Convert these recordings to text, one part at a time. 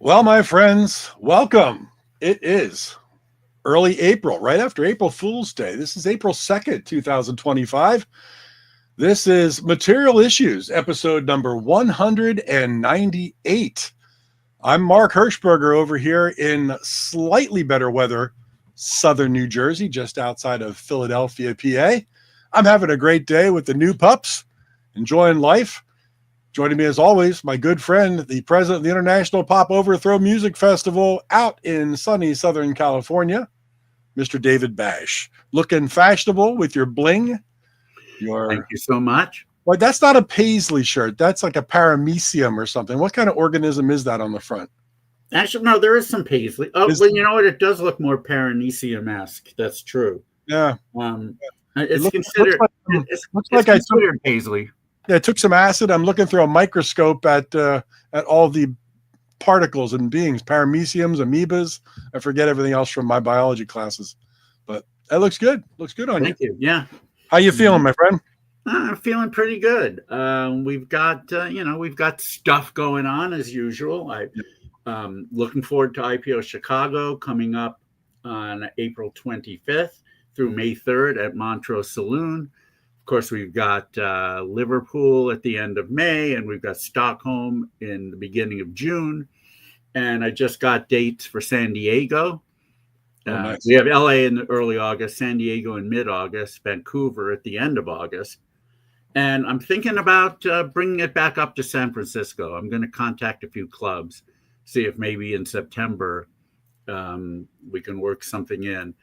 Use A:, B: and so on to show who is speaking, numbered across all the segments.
A: Well, my friends, welcome. It is early April, right after April Fool's Day. This is April 2nd, 2025. This is Material Issues, episode number 198. I'm Mark Hershberger over here in slightly better weather, southern New Jersey, just outside of Philadelphia, PA. I'm having a great day with the new pups, enjoying life. Joining me as always, my good friend, the president of the International Pop Overthrow Music Festival out in sunny Southern California, Mr. David Bash. Looking fashionable with your bling.
B: Thank you so much.
A: Well, that's not a paisley shirt. That's like a paramecium or something. What kind of organism is that on the front?
B: Actually, no, there is some paisley. Oh, well, you know what? It does look more paramecium-esque. That's true.
A: Yeah.
B: It's considered paisley.
A: Yeah, I took some acid. I'm looking through a microscope at all the particles and beings, parameciums, amoebas. I forget everything else from my biology classes, but that looks good. Looks good on you.
B: Thank you. Yeah.
A: How you feeling, my friend?
B: I'm feeling pretty good. We've got stuff going on as usual. I'm looking forward to IPO Chicago coming up on April 25th through May 3rd at Montrose Saloon. Of course, we've got Liverpool at the end of May, and we've got Stockholm in the beginning of June. And I just got dates for San Diego.
A: Nice.
B: We have LA in early August, San Diego in mid-August, Vancouver at the end of August. And I'm thinking about bringing it back up to San Francisco. I'm going to contact a few clubs, see if maybe in September we can work something in.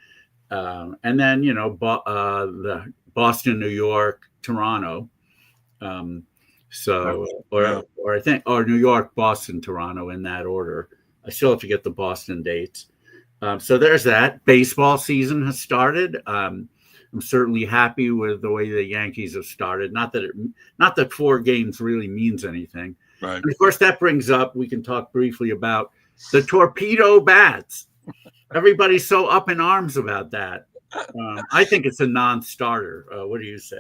B: And then, the Boston, New York, Toronto. Or New York, Boston, Toronto in that order. I still have to get the Boston dates. So there's that. Baseball season has started. I'm certainly happy with the way the Yankees have started. Not that 4 games really means anything.
A: Right.
B: And of course, that brings up, we can talk briefly about the torpedo bats. Everybody's so up in arms about that. I think it's a non-starter. What do you say?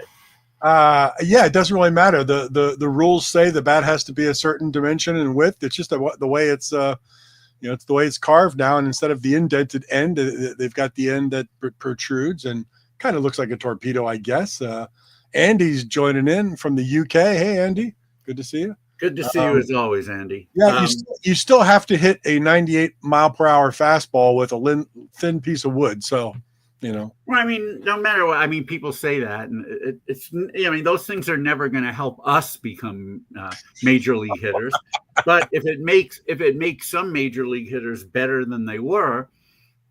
A: Yeah, it doesn't really matter. The rules say the bat has to be a certain dimension and width. It's just the way it's it's the way it's carved now. And instead of the indented end, they've got the end that protrudes and kind of looks like a torpedo, I guess. Andy's joining in from the UK. Hey, Andy, good to see you.
B: Good to see you as always, Andy.
A: Yeah, you still have to hit a 98 mile per hour fastball with a thin piece of wood. So.
B: Well, I mean, no matter what, I mean, people say that, and those things are never going to help us become major league hitters. But if it makes some major league hitters better than they were,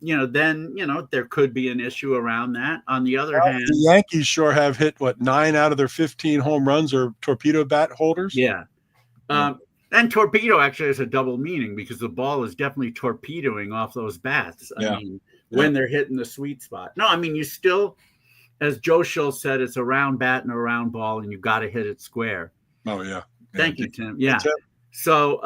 B: then there could be an issue around that. On the other hand,
A: the Yankees sure have hit 9 out of their 15 home runs are torpedo bat holders.
B: Yeah. And torpedo actually has a double meaning because the ball is definitely torpedoing off those bats. I mean, when they're hitting the sweet spot. No, I mean, you still, as Joe Schultz said, it's a round bat and a round ball, and you got to hit it square.
A: Oh, yeah.
B: Thank you, Tim. Yeah. So,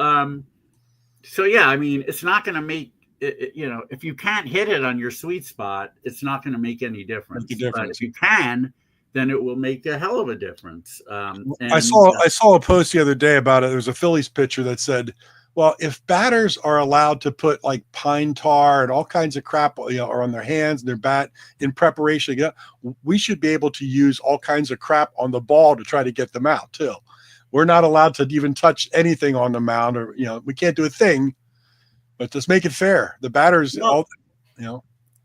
B: yeah, I mean, it's not going to make, if you can't hit it on your sweet spot, it's not going to make any difference. But if you can, then it will make a hell of a difference.
A: I saw a post the other day about it. There was a Phillies pitcher that said, well, if batters are allowed to put like pine tar and all kinds of crap, or on their hands and their bat in preparation, we should be able to use all kinds of crap on the ball to try to get them out too. We're not allowed to even touch anything on the mound, or we can't do a thing. But just make it fair. The batters,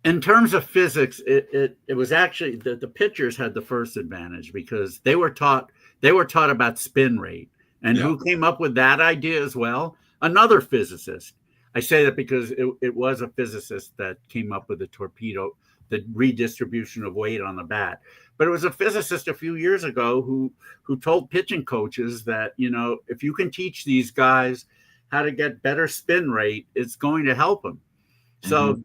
B: In terms of physics, it was actually the pitchers had the first advantage because they were taught about spin rate, and who came up with that idea as well. Another physicist. I say that because it was a physicist that came up with the torpedo, the redistribution of weight on the bat. But it was a physicist a few years ago who told pitching coaches that, if you can teach these guys how to get better spin rate, it's going to help them. So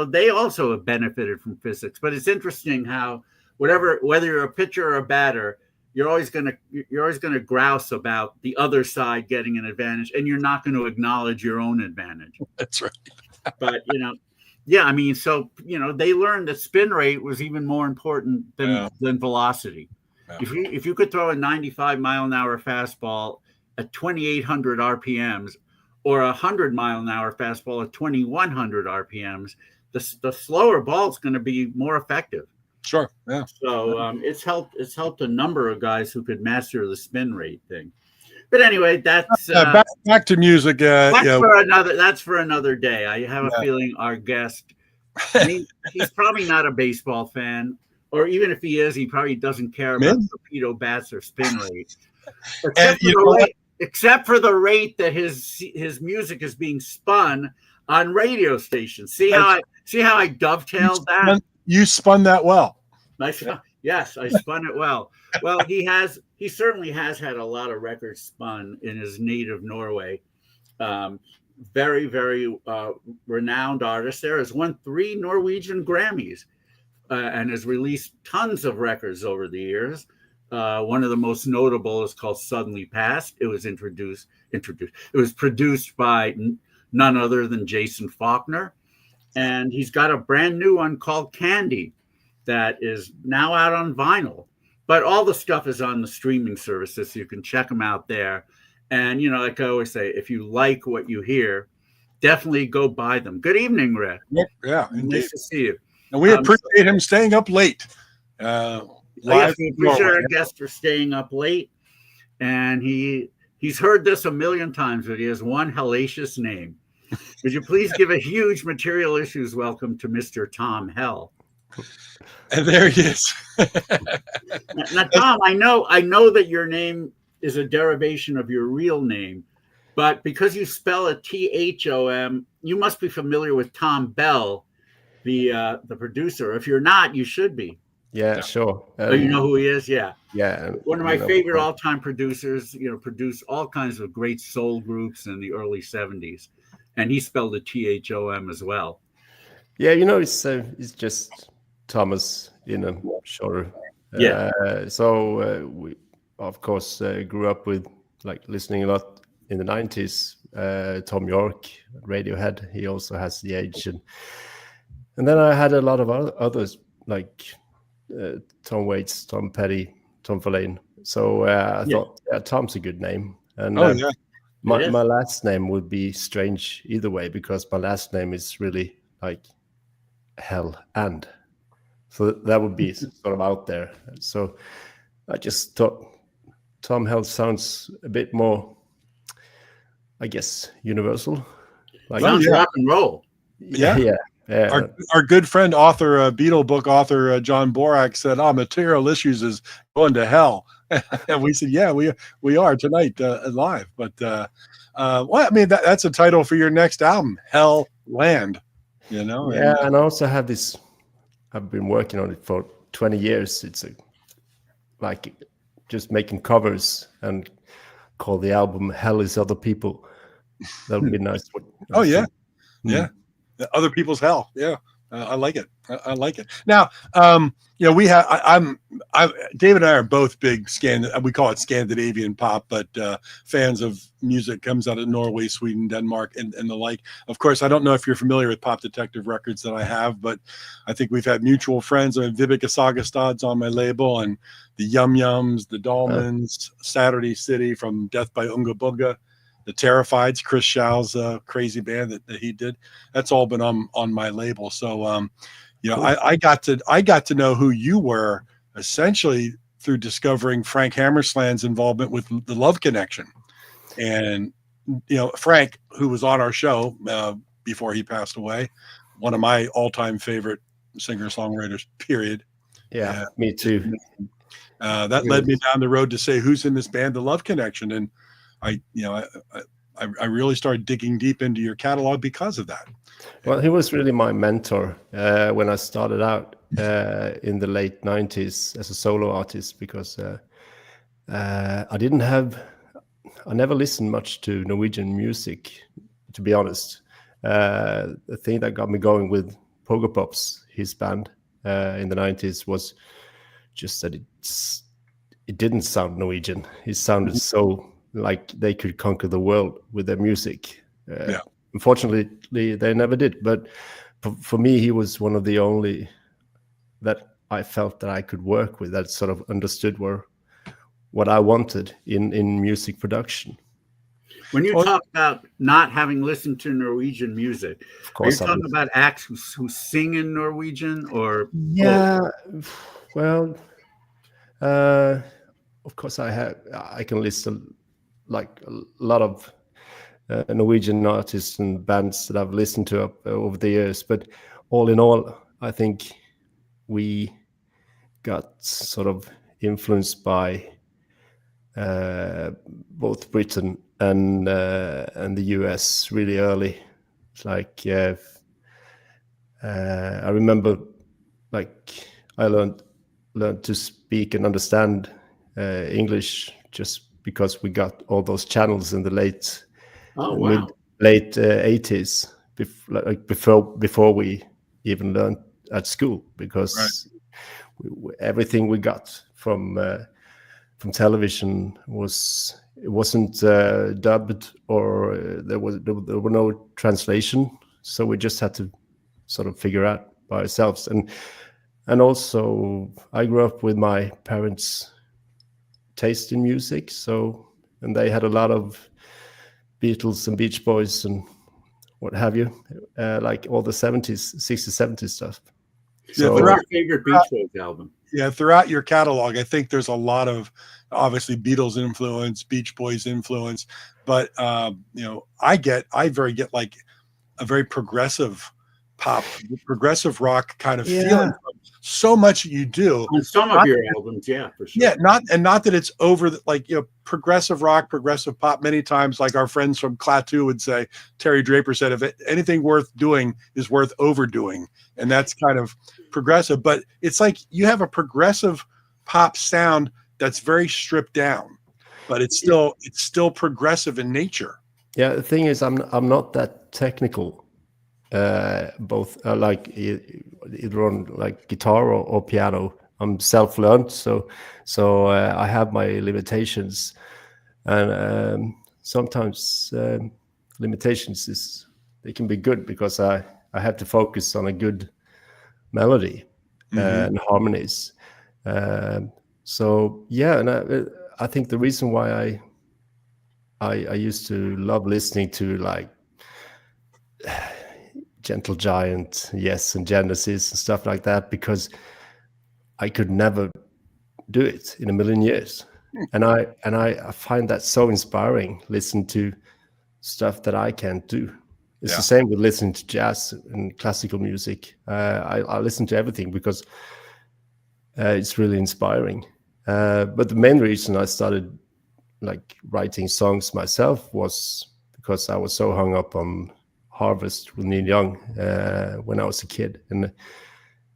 B: they also have benefited from physics. But it's interesting how whether you're a pitcher or a batter, you're always going to grouse about the other side getting an advantage, and you're not going to acknowledge your own advantage.
A: That's right.
B: But I mean, so they learned that spin rate was even more important than velocity. Yeah. If you could throw a 95 mile an hour fastball at 2,800 RPMs or a 100-mile-an-hour fastball at 2,100 RPMs, the slower ball is going to be more effective.
A: Sure. Yeah.
B: So it's helped a number of guys who could master the spin rate thing. But anyway, that's
A: back to music.
B: That's for another day. I have a feeling our guest, he's probably not a baseball fan, or even if he is, he probably doesn't care about torpedo bats or spin rate. Except for the rate that his music is being spun on radio stations. See how I dovetailed that?
A: You spun that well.
B: Yes, I spun it well. Well, he certainly has had a lot of records spun in his native Norway. Very, very renowned artist there. Has won 3 Norwegian Grammys and has released tons of records over the years. One of the most notable is called Suddenly Past. It was It was produced by none other than Jason Faulkner. And he's got a brand new one called Candy that is now out on vinyl. But all the stuff is on the streaming services, so you can check them out there. And, like I always say, if you like what you hear, definitely go buy them. Good evening, Rick.
A: Yeah,
B: nice to see you.
A: And we appreciate him staying up late.
B: Yes, we appreciate our guest for staying up late. And he's heard this a million times, but he has one hellacious name. Would you please give a huge material issues welcome to Mr. Thom Hell?
A: And there he is.
B: Now, Tom, I know that your name is a derivation of your real name, but because you spell it Thom, you must be familiar with Thom Bell, the producer. If you're not, you should be.
C: Yeah, sure.
B: You know who he is? Yeah.
C: Yeah.
B: One of my favorite all-time producers, produced all kinds of great soul groups in the early 70s. And he spelled it Thom as well.
C: Yeah, it's just Thomas in a shorter.
B: Yeah.
C: We, of course, grew up with listening a lot in the 90s. Tom York, Radiohead. He also has the age, and then I had a lot of others like Tom Waits, Tom Petty, Tom Verlaine. So I thought, Tom's a good name, and my last name would be strange either way because my last name is really like Hell and. So that would be sort of out there. So I just thought Thom Hell sounds a bit more, I guess, universal.
B: Sounds rock and roll.
A: Yeah. Our good friend, Beatle book author John Borak said, material issues is going to hell. And we said, yeah, we are tonight live. But that's a title for your next album, Hell Land.
C: Yeah, and I also have this. I've been working on it for 20 years. It's just making covers and call the album "Hell Is Other People." That would be nice.
A: Oh yeah, yeah. Other people's hell. Yeah, I like it. I like it. Now, we have. David and I are both big we call it Scandinavian pop, but fans of music comes out of Norway, Sweden, Denmark, and the like. Of course, I don't know if you're familiar with Pop Detective Records that I have, but I think we've had mutual friends. I have Vibeke Sagastad's on my label, and the Yum Yums, the Dolmans, Saturday City from Death by Unga Bunga, the Terrifieds, Chris Schau's crazy band that he did. That's all been on my label. So cool. I got to know who you were essentially through discovering Frank Hammersland's involvement with the Love Connection. And Frank, who was on our show before he passed away, one of my all-time favorite singer-songwriters, period.
C: Yeah, me too.
A: That led me down the road to say, who's in this band, the Love Connection? And I really started digging deep into your catalog because of that.
C: Well, he was really my mentor when I started out in the late 90s as a solo artist, because I never listened much to Norwegian music, to be honest. The thing that got me going with Pogo Pops, his band in the 90s, was just that it didn't sound Norwegian. It sounded so like they could conquer the world with their music. Unfortunately, they never did. But for me, he was one of the only that I felt that I could work with, that sort of understood what I wanted in music production.
B: When you talk about not having listened to Norwegian music,
C: Of course,
B: are you talking about acts who sing in Norwegian or?
C: Yeah, well, of course I can list like a lot of Norwegian artists and bands that I've listened to over the years. But all in all, I think we got sort of influenced by both Britain and the US really early. It's like I remember, like I learned to speak and understand English just because we got all those channels in the late 80s, before we even learned at school, because everything we got from television wasn't dubbed, or there were no translation, so we just had to sort of figure out by ourselves. And also I grew up with my parents' taste in music, and they had a lot of Beatles and Beach Boys and what have you, like all the 70s, 60s, 70s stuff.
B: So, what's your favorite Beach Boys album?
A: Yeah, throughout your catalog, I think there's a lot of obviously Beatles influence, Beach Boys influence, but I get like a very progressive pop, progressive rock kind of feeling. So much you do
B: on some of your albums, yeah, for sure.
A: Yeah, not that it's over, like, progressive rock, progressive pop. Many times, like our friends from Klaatu would say, Terry Draper said, if anything worth doing is worth overdoing, and that's kind of progressive. But it's like you have a progressive pop sound that's very stripped down, but it's still progressive in nature.
C: Yeah, the thing is, I'm not that technical. Both like either on like guitar or piano. I'm self-learned, so I have my limitations, and sometimes limitations they can be good, because I have to focus on a good melody and harmonies. So yeah, and I think the reason why I used to love listening to like Gentle Giant, Yes, and Genesis and stuff like that, because I could never do it in a million years. And I find that so inspiring, listen to stuff that I can't do. It's the same with listening to jazz and classical music. I listen to everything because it's really inspiring. But the main reason I started like writing songs myself was because I was so hung up on Harvest with Neil Young when I was a kid, and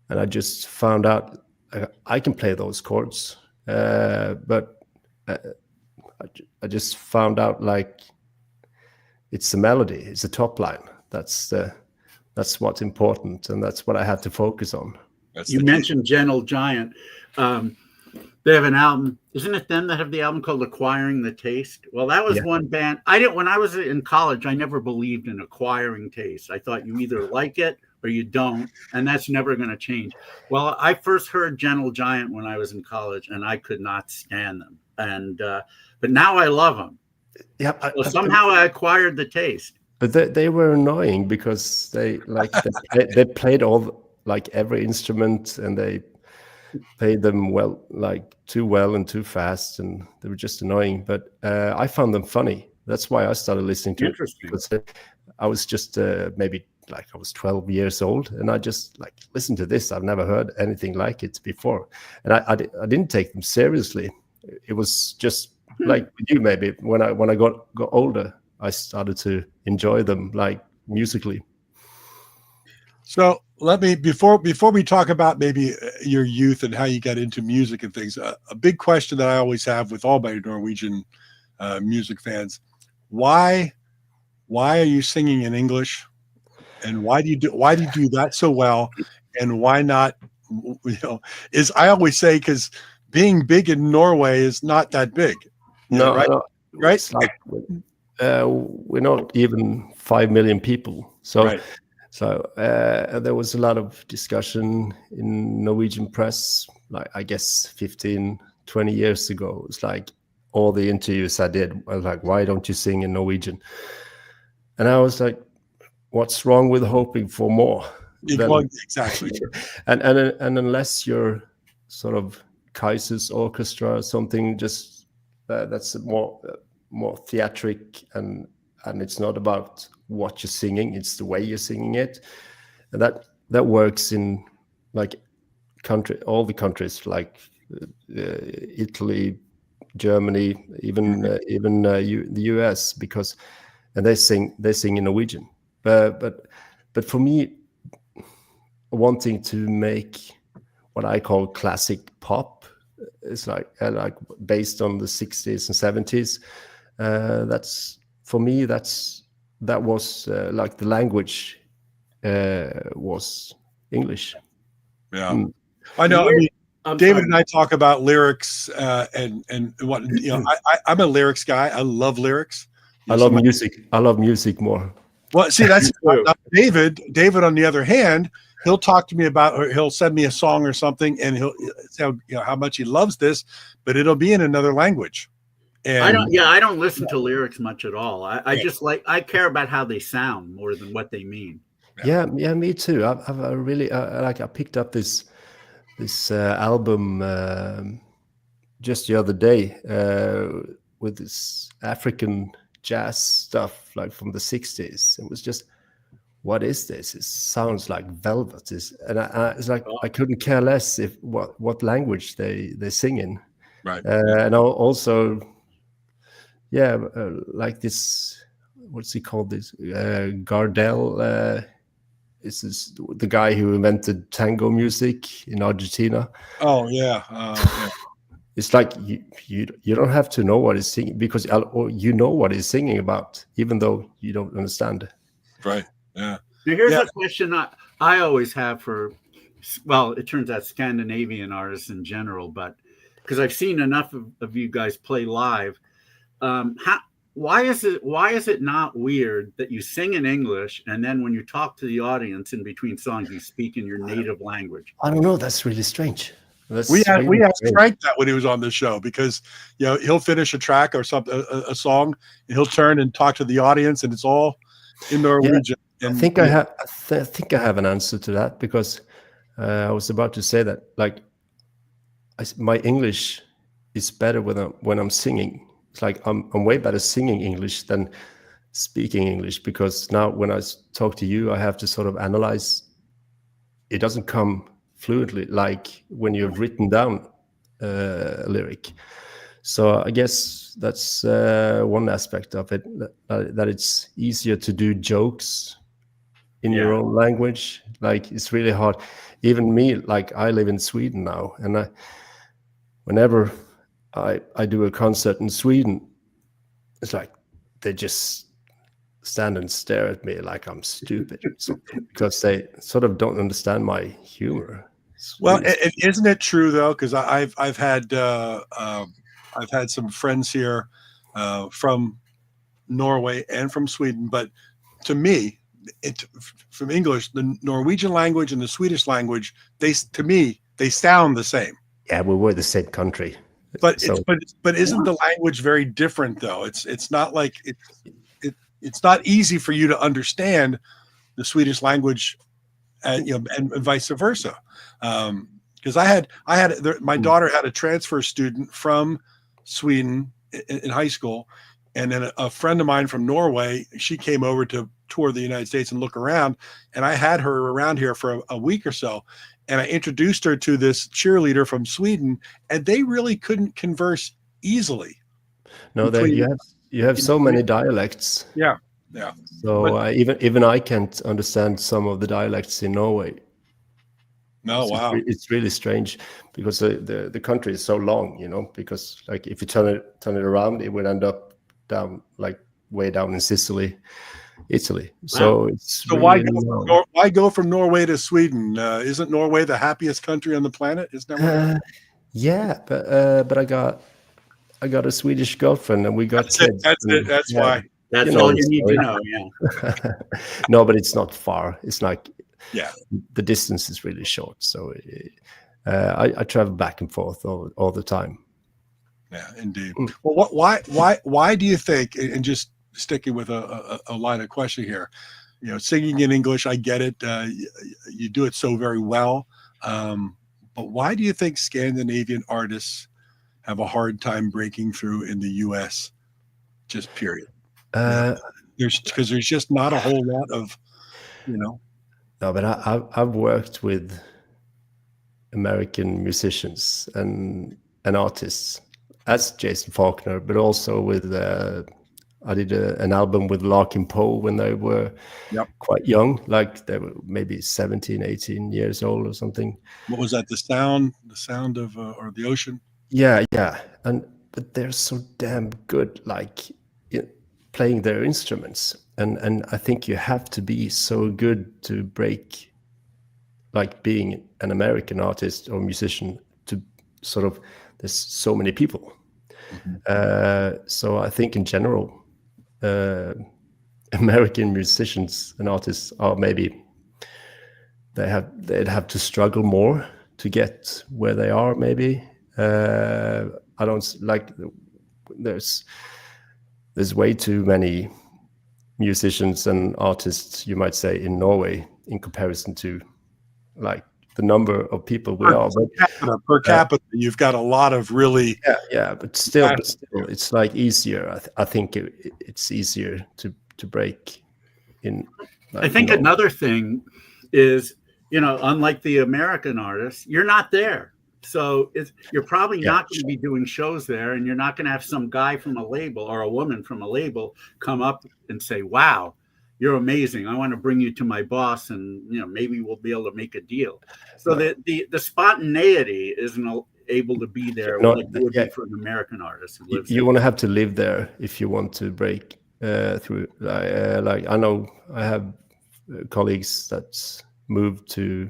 C: I just found out I can play those chords, but I just found out like it's the melody, it's the top line. That's what's important, and that's what I had to focus on.
B: You mentioned Gentle Giant. They have an album. Isn't it them that have the album called Acquiring the Taste? Well, that was one band. When I was in college, I never believed in acquiring taste. I thought you either like it or you don't, and that's never going to change. Well, I first heard Gentle Giant when I was in college, and I could not stand them. And but now I love them. Yeah. So somehow I acquired the taste.
C: But they were annoying because they played all like every instrument, and they played them well, like too well and too fast, and they were just annoying. But I found them funny. That's why I started listening to it. Because I was just maybe like I was 12 years old, and I just like listened to this. I've never heard anything like it before, and I didn't take them seriously. It was just like you, maybe when I got older, I started to enjoy them like musically.
A: So let me, before we talk about maybe your youth and how you got into music and things, a big question that I always have with all my Norwegian music fans: why are you singing in English, and why do you do that so well, and why not? I always say, because being big in Norway is not that big.
C: No,
A: right?
C: No,
A: right?
C: It's like, we're not even 5 million people, so.
A: Right.
C: So there was a lot of discussion in Norwegian press, like I guess 15, 20 years ago. It's like all the interviews I did, I was like, why don't you sing in Norwegian? And I was like, what's wrong with hoping for more?
A: Exactly.
C: and unless you're sort of Kaiser's orchestra or something, just that's more theatric, and it's not about what you're singing, it's the way you're singing it, and that works in like all the countries, like Italy, Germany, even the US, because and they sing in Norwegian. But for me, wanting to make what I call classic pop is like based on the 60s and 70s. That's for me. That was like the language was English.
A: Yeah, I know. I mean, David and I talk about lyrics and what I'm a lyrics guy. I love lyrics.
C: I love music. I love music more.
A: Well, see, that's David. David, on the other hand, he'll talk to me about, or he'll send me a song or something, and he'll say how much he loves this, but it'll be in another language. And
B: I don't listen to lyrics much at all. I just I care about how they sound more than what they mean.
C: Yeah, me too. I've really I picked up this album just the other day with this African jazz stuff like from the 60s. It was just, what is this? It sounds like velvet. It's like I couldn't care less if what language they sing in.
A: Right.
C: And also, like this, what's he called? This Gardel. This is the guy who invented tango music in Argentina.
A: Oh yeah.
C: It's like you don't have to know what he's singing, because you know what he's singing about, even though you don't understand.
A: Right. Yeah.
B: Now here's a question I always have for, well, it turns out Scandinavian artists in general, but because I've seen enough of you guys play live, why is it not weird that you sing in English and then when you talk to the audience in between songs you speak in your native language?
C: I don't know. That's really strange.
A: We asked Frank that when he was on the show, because he'll finish a track or something, a song, and he'll turn and talk to the audience, and it's all in Norwegian.
C: Yeah, I think I have an answer to that, because I was about to say that, like, my English is better when I'm singing. It's like I'm way better singing English than speaking English, because now when I talk to you, I have to sort of analyze. It doesn't come fluently like when you've written down a lyric. So I guess that's one aspect of it, that it's easier to do jokes in your own language. Like, it's really hard. Even me, like, I live in Sweden now, and whenever I do a concert in Sweden, it's like they just stand and stare at me like I'm stupid because they sort of don't understand my humor.
A: Well, isn't it true though? Because I've had some friends here from Norway and from Sweden, but to me, from English, the Norwegian language and the Swedish language, they sound the same.
C: Yeah, we were the same country.
A: But isn't the language very different though? It's not like it's not easy for you to understand the Swedish language, and vice versa. Because my daughter had a transfer student from Sweden in high school, and then a friend of mine from Norway, she came over to tour the United States and look around, and I had her around here for a week or so, and I introduced her to this cheerleader from Sweden, and they really couldn't converse easily.
C: No, you have so many dialects.
A: Yeah.
C: So even I can't understand some of the dialects in Norway.
A: No, wow.
C: It's really strange, because the country is so long, because like if you turn it around, it would end up down, like way down in Italy. So it's
A: really why go from Norway to Sweden? Isn't Norway the happiest country on the planet? Isn't that
C: yeah, but I got a Swedish girlfriend, and we got kids.
A: That's it. That's why.
B: That's all you need to know. Yeah.
C: No, but it's not far. It's like, the distance is really short. So I travel back and forth all the time.
A: Yeah, indeed. Well, why do you think? And just sticking with a line of question here, singing in English, I get it. You do it so very well. But why do you think Scandinavian artists have a hard time breaking through in the U.S.? Just period. Because there's just not a whole lot of,
C: No, but I've worked with American musicians and artists as Jason Faulkner, but also with I did an album with Larkin Poe when they were quite young, like they were maybe 17, 18 years old or something.
A: What was that? The sound of or the ocean?
C: Yeah. But they're so damn good, like playing their instruments. And I think you have to be so good to break, like being an American artist or musician, to sort of, there's so many people. So I think in general, American musicians and artists are maybe they'd have to struggle more to get where they are. Maybe I don't like. There's way too many musicians and artists, you might say, in Norway in comparison to like the number of people we are.
A: Per capita, you've got a lot of really.
C: Yeah, but still, it's like easier. I think it's easier to break in. Like,
B: I think another thing is, unlike the American artists, you're not there. So you're probably not going to be doing shows there, and you're not going to have some guy from a label or a woman from a label come up and say, "Wow, you're amazing. I want to bring you to my boss, and maybe we'll be able to make a deal." So the spontaneity isn't able to be there like it would be for an American artist who lives.
C: You want to have to live there if you want to break through. Like I know I have colleagues that moved to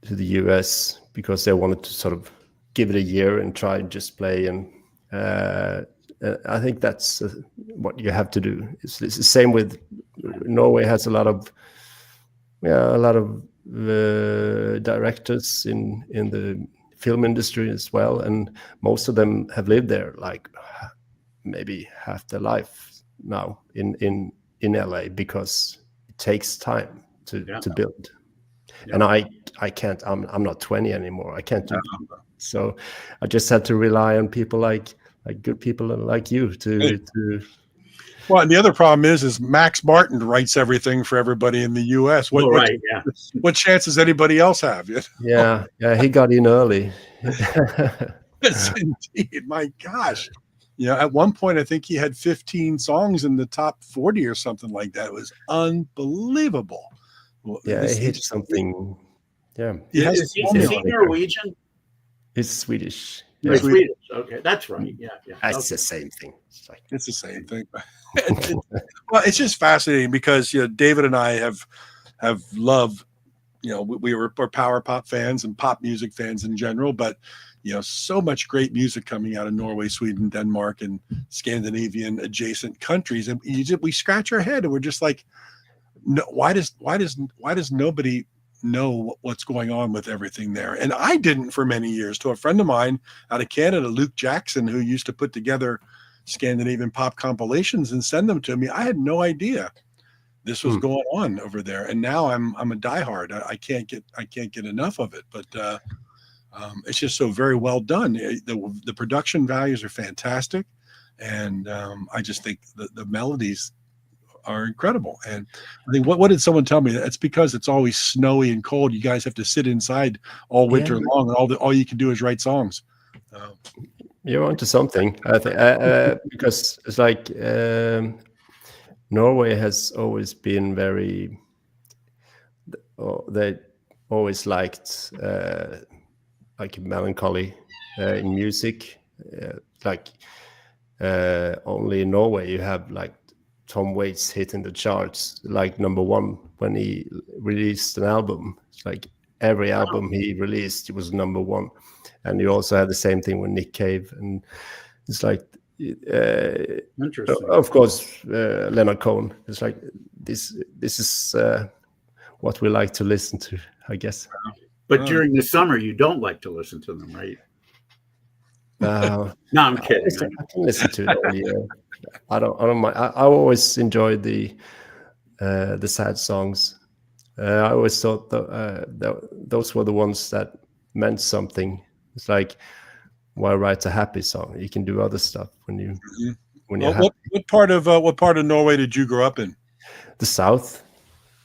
C: the US because they wanted to sort of give it a year and try and just play. And I think that's what you have to do. It's the same with Norway. Has a lot of directors in the film industry as well, and most of them have lived there like maybe half their life now in LA, because it takes time to build. And I can't. I'm not 20 anymore. I can't do that. So I just had to rely on people like good people like you to.
A: Well, and the other problem is Max Martin writes everything for everybody in the U.S. What chance does anybody else have?
C: Yeah, he got in early.
A: Yes, indeed. My gosh. At one point, I think he had 15 songs in the top 40 or something like that. It was unbelievable.
C: Well, he hit something. Yeah.
B: Is he Norwegian?
C: He's Swedish.
B: Yeah. Swedish. Okay, that's right. Yeah.
C: It's the same thing.
A: It's the same thing. Well, it's just fascinating because David and I have loved. We're power pop fans and pop music fans in general, but so much great music coming out of Norway, Sweden, Denmark, and Scandinavian adjacent countries, and we scratch our head and we're just like, no, why does nobody know what's going on with everything there? And I didn't for many years, to a friend of mine out of Canada, Luke Jackson, who used to put together Scandinavian pop compilations and send them to me. I had no idea this was going on over there, and now I'm a diehard. I can't get enough of it. But it's just so very well done. The production values are fantastic, and I just think the melodies are incredible. And I think what did someone tell me? It's because it's always snowy and cold. You guys have to sit inside all winter long, and all you can do is write songs.
C: You're onto something, I think, because it's like Norway has always been very. They always liked like melancholy in music. Only in Norway you have like Tom Waits hitting the charts like #1 when he released an album. It's like every album he released, it was #1. And you also had the same thing with Nick Cave, and it's like
B: interesting.
C: Of course, Leonard Cohen. It's like this is what we like to listen to, I guess.
B: But during the summer, you don't like to listen to them, right? No, I'm kidding.
C: I can listen to it all year. I don't mind. I always enjoyed the sad songs. I always thought those were the ones that meant something. It's like, why write a happy song? You can do other stuff when you're happy.
A: What part of Norway did you grow up in?
C: The south.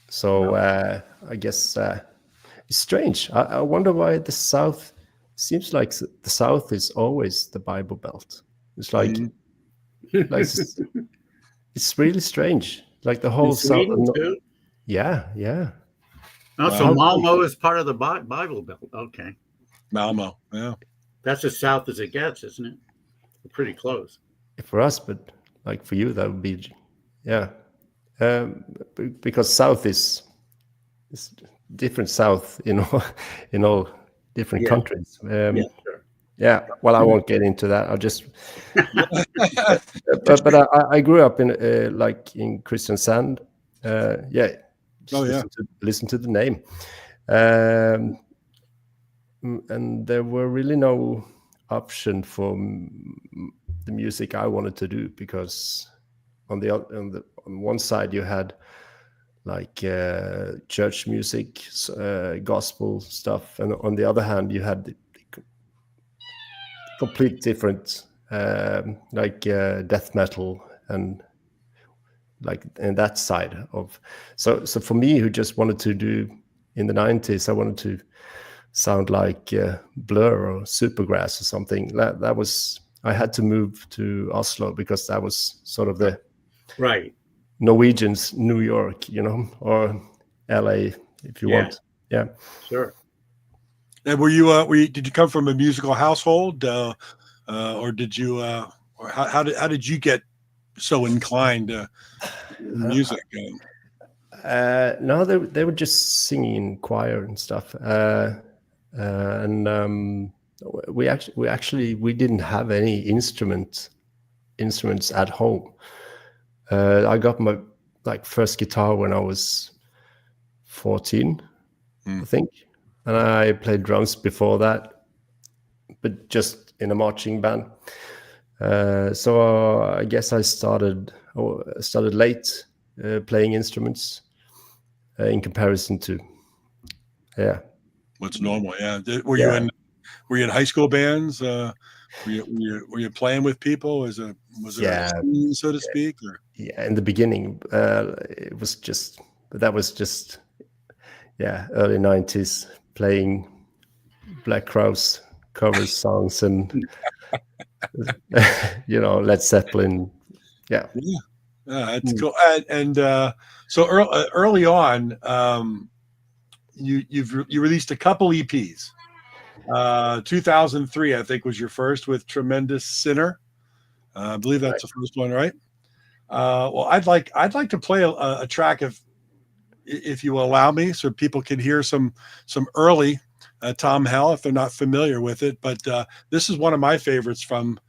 C: So I guess it's strange. I wonder why the south seems like the south is always the Bible Belt. It's like, it's really strange. Like the whole south.
B: Too?
C: Yeah.
B: Oh, so Malmo is part of the Bible Belt. Okay.
A: Malmo, yeah.
B: That's as south as it gets, isn't it? We're pretty close.
C: For us, but like for you, that would be, yeah. Because south is different south, in all different countries.
B: Sure.
C: Yeah, well, I won't get into that. I'll just. but I grew up in in Kristiansand. Listen to the name, and there were really no option for the music I wanted to do, because on one side you had like church music, gospel stuff, and on the other hand you had complete different death metal and that side of so for me, who just wanted to do in the 90s, I wanted to sound like Blur or Supergrass or something. That was, I had to move to Oslo because that was sort of the
B: right
C: Norwegian's New York, or LA if you want. Yeah,
B: sure.
A: And did you come from a musical household, or did you, or how did you get so inclined to music?
C: No, they were just singing in choir and stuff, and we didn't have any instruments at home. I got my first guitar when I was 14, I think. And I played drums before that, but just in a marching band. So I guess I started late playing instruments in comparison to,
A: what's normal. Yeah. Were you in high school bands? Were you playing with people? Was it a scene, so to speak? Or?
C: Yeah, in the beginning, it was just, but that was just, early 90s, playing Black Crowes cover songs and Led Zeppelin. Yeah,
A: that's cool. And so early on, you released a couple EPs. 2003, I think, was your first with Tremendous Sinner. I believe that's the first one, right? Well, I'd like to play a track if you will allow me, so people can hear some early Thom Hell if they're not familiar with it. But this is one of my favorites from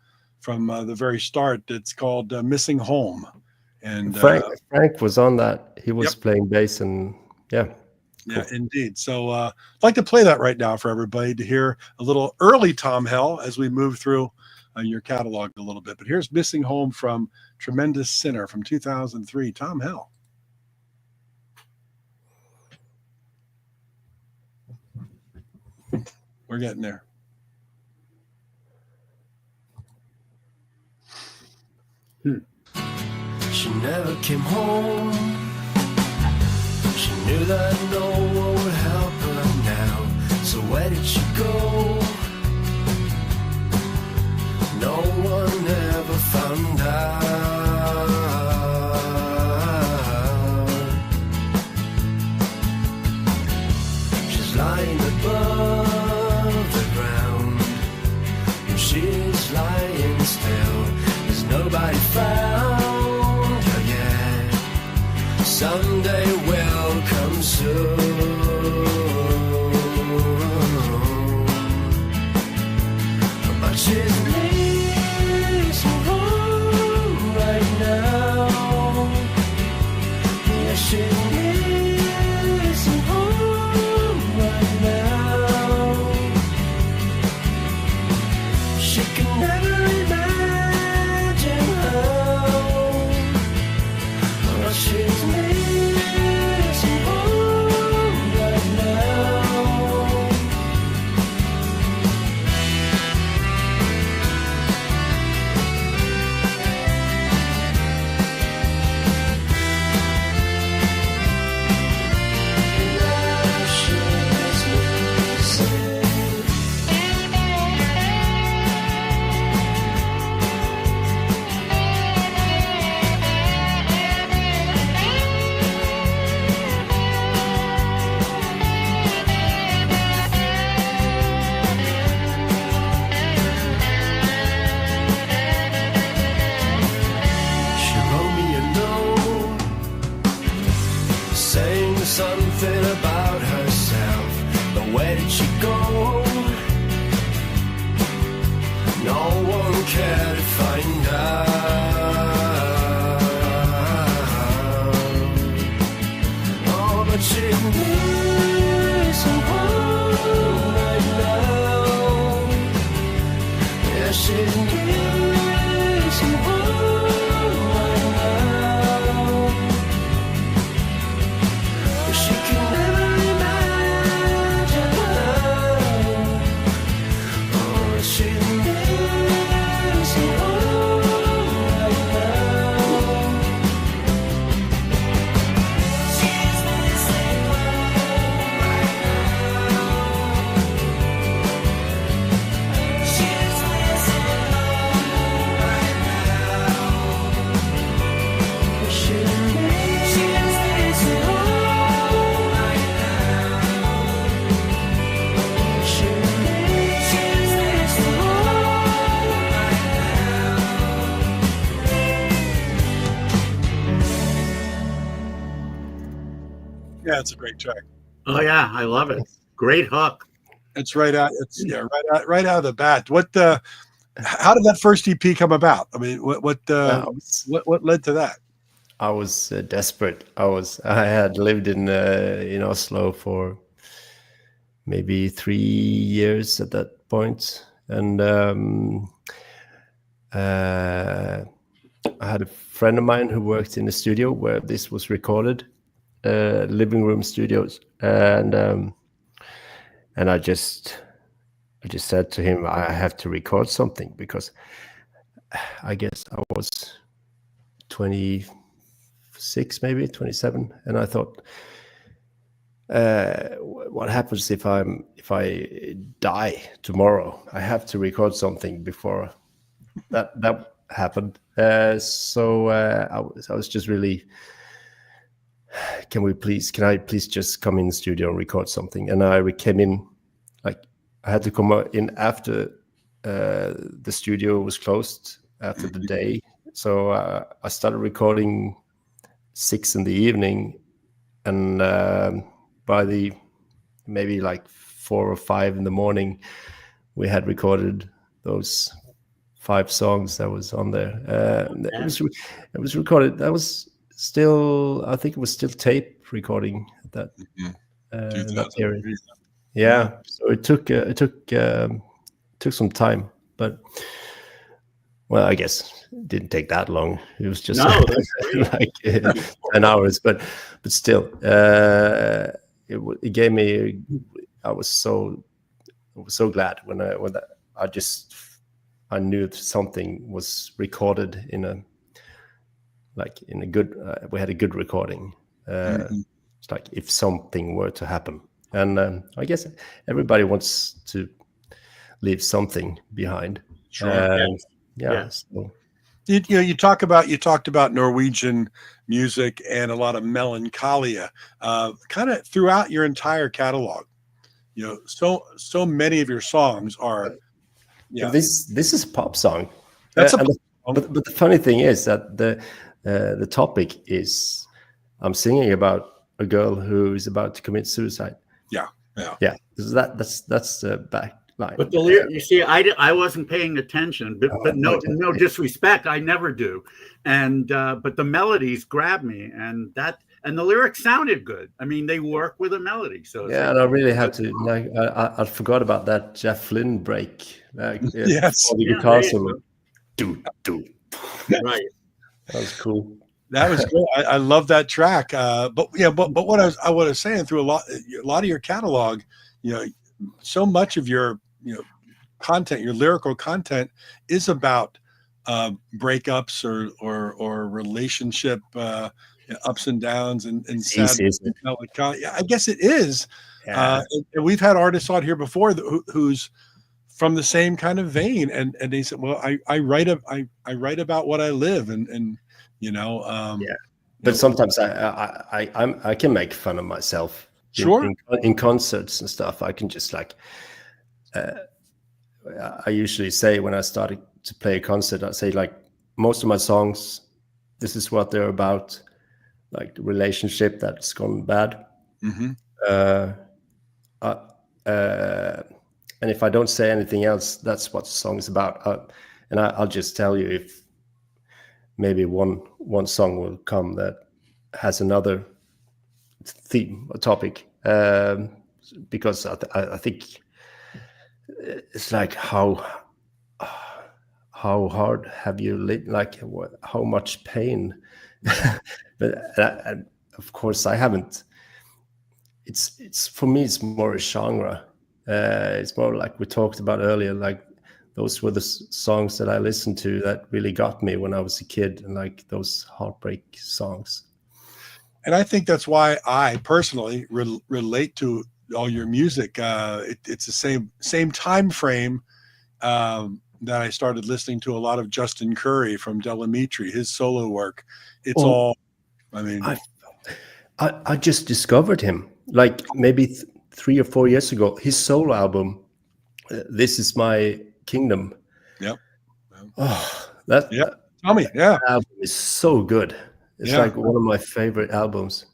A: the very start. It's called "Missing Home." And
C: Frank was on that. He was playing bass and
A: Yeah, indeed. So I'd like to play that right now for everybody to hear a little early Thom Hell as we move through your catalog a little bit. But here's "Missing Home" from Tremendous Sinner from 2003, Thom Hell. We're getting there.
D: She never came home. She knew that no one would help her now. So where did she go? No one ever found out. She's lying above the ground, and she's lying still. There's nobody found her yet. Someday will come soon. But she's missing home right now. Yeah, she's missing home right now. She can something about herself. But where did she go? No one cared to find out. Oh, but she needs someone right now. Yeah, she needs someone right now. But she can never imagine her. Oh, she needs someone right now. She's missing home right now. She's missing home right now. She's missing home right now. She's missing home right
A: Yeah, it's a great track.
B: Oh yeah, I love it. Great hook.
A: It's right out. It's right out of the bat. How did that first EP come about? I mean, what led to that?
C: I was desperate. I had lived in Oslo for maybe 3 years at that point, and I had a friend of mine who worked in the studio where this was recorded, living room studios, and I just said to him, I have to record something, because I guess I was 26, maybe 27, and I thought, what happens if I die tomorrow? I have to record something before that happened. So I was just really, can I please just come in the studio and record something? And I came in, like, I had to come in after the studio was closed after the day. So I started recording 6 in the evening, and by the maybe like 4 or 5 in the morning, we had recorded those 5 songs that was on there. It was recorded. That was still, I think it was still tape recording at that in that period. Yeah, so it took some time, but well, I guess it didn't take that long. It was just like 10 hours, but still, it gave me. I was so glad I knew that something was recorded in a good. We had a good recording. It's like if something were to happen, and I guess everybody wants to leave something behind.
A: Sure.
C: So.
A: You talked about Norwegian music and a lot of melancholia, kind of throughout your entire catalog. So many of your songs are. Yeah,
C: this is a pop song.
A: That's
C: but the funny thing is that the topic is, I'm singing about a girl who is about to commit suicide.
A: Yeah.
C: That's the back line.
B: But the lyric, you see, I wasn't paying attention, but no disrespect, I never do. And but the melodies grabbed me, and the lyrics sounded good. I mean, they work with a melody. So
C: yeah, and I really had to. I forgot about that Jeff Lynne break.
A: Yes,
C: the guitar solo. Do.
B: Right.
C: That was cool.
A: That was good. I love that track. But what I was saying, through a lot of your catalog, so much of your content, your lyrical content, is about breakups or relationship ups and downs and sadness. I guess it is.
C: Yeah.
A: And we've had artists on here before who's from the same kind of vein, and they said, well, I write about what I live, and
C: but sometimes I can make fun of myself.
A: Sure.
C: In concerts and stuff, I can just I usually say, when I started to play a concert, I say, like, most of my songs, this is what they're about, like the relationship that's gone bad,
A: Mm-hmm.
C: And if I don't say anything else, that's what the song is about. And I'll just tell you if maybe one song will come that has another theme or topic, because I think it's like how hard have you lived, like how much pain. But of course I haven't. It's for me it's more a genre. It's more like we talked about earlier, like those were the songs that I listened to that really got me when I was a kid, and like those heartbreak songs.
A: And I think that's why I personally relate to all your music. It's the same time frame that I started listening to a lot of Justin Curry from Delamitri, his solo work. It's all, I mean,
C: I just discovered him like maybe 3 or 4 years ago. His solo album, This Is My Kingdom.
A: Yep.
C: Oh, that
A: tell me, yeah,
C: album is so good. It's like one of my favorite albums.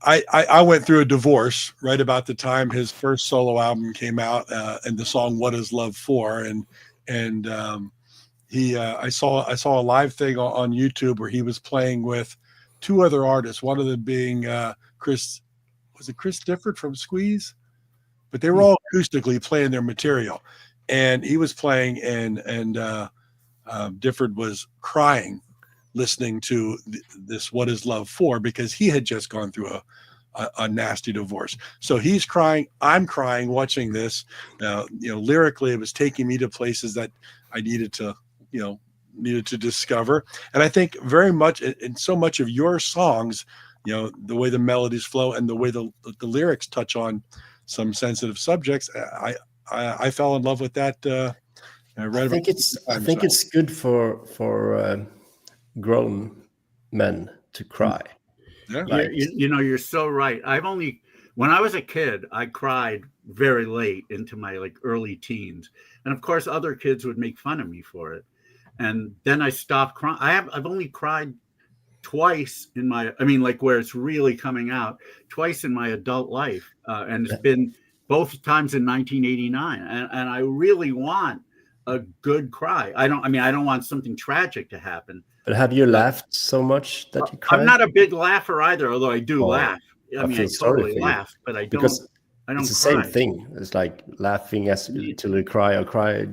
A: I went through a divorce right about the time his first solo album came out, and the song "What Is Love For," and I saw a live thing on YouTube where he was playing with 2 other artists, one of them being Chris Difford from Squeeze, but they were all acoustically playing their material, and he was playing, and Difford was crying listening to this "What Is Love For," because he had just gone through a nasty divorce. So he's crying, I'm crying watching this. Lyrically, it was taking me to places that I needed to discover. And I think very much in so much of your songs, the way the melodies flow and the way the lyrics touch on some sensitive subjects, I fell in love with that. I think
C: it's good for grown men to cry.
A: Yeah.
B: You're so right. When I was a kid, I cried very late into my early teens, and of course other kids would make fun of me for it, and then I stopped crying. I've only cried twice in where it's really coming out, twice in my adult life, and it's been both times in 1989, and I really want a good cry. I don't want something tragic to happen.
C: But have you laughed so much that you cried?
B: I'm not a big laugher either, although I do laugh. I totally laugh, but I don't. I don't. It's
C: the
B: cry.
C: same thing. It's like laughing till you cry or cry.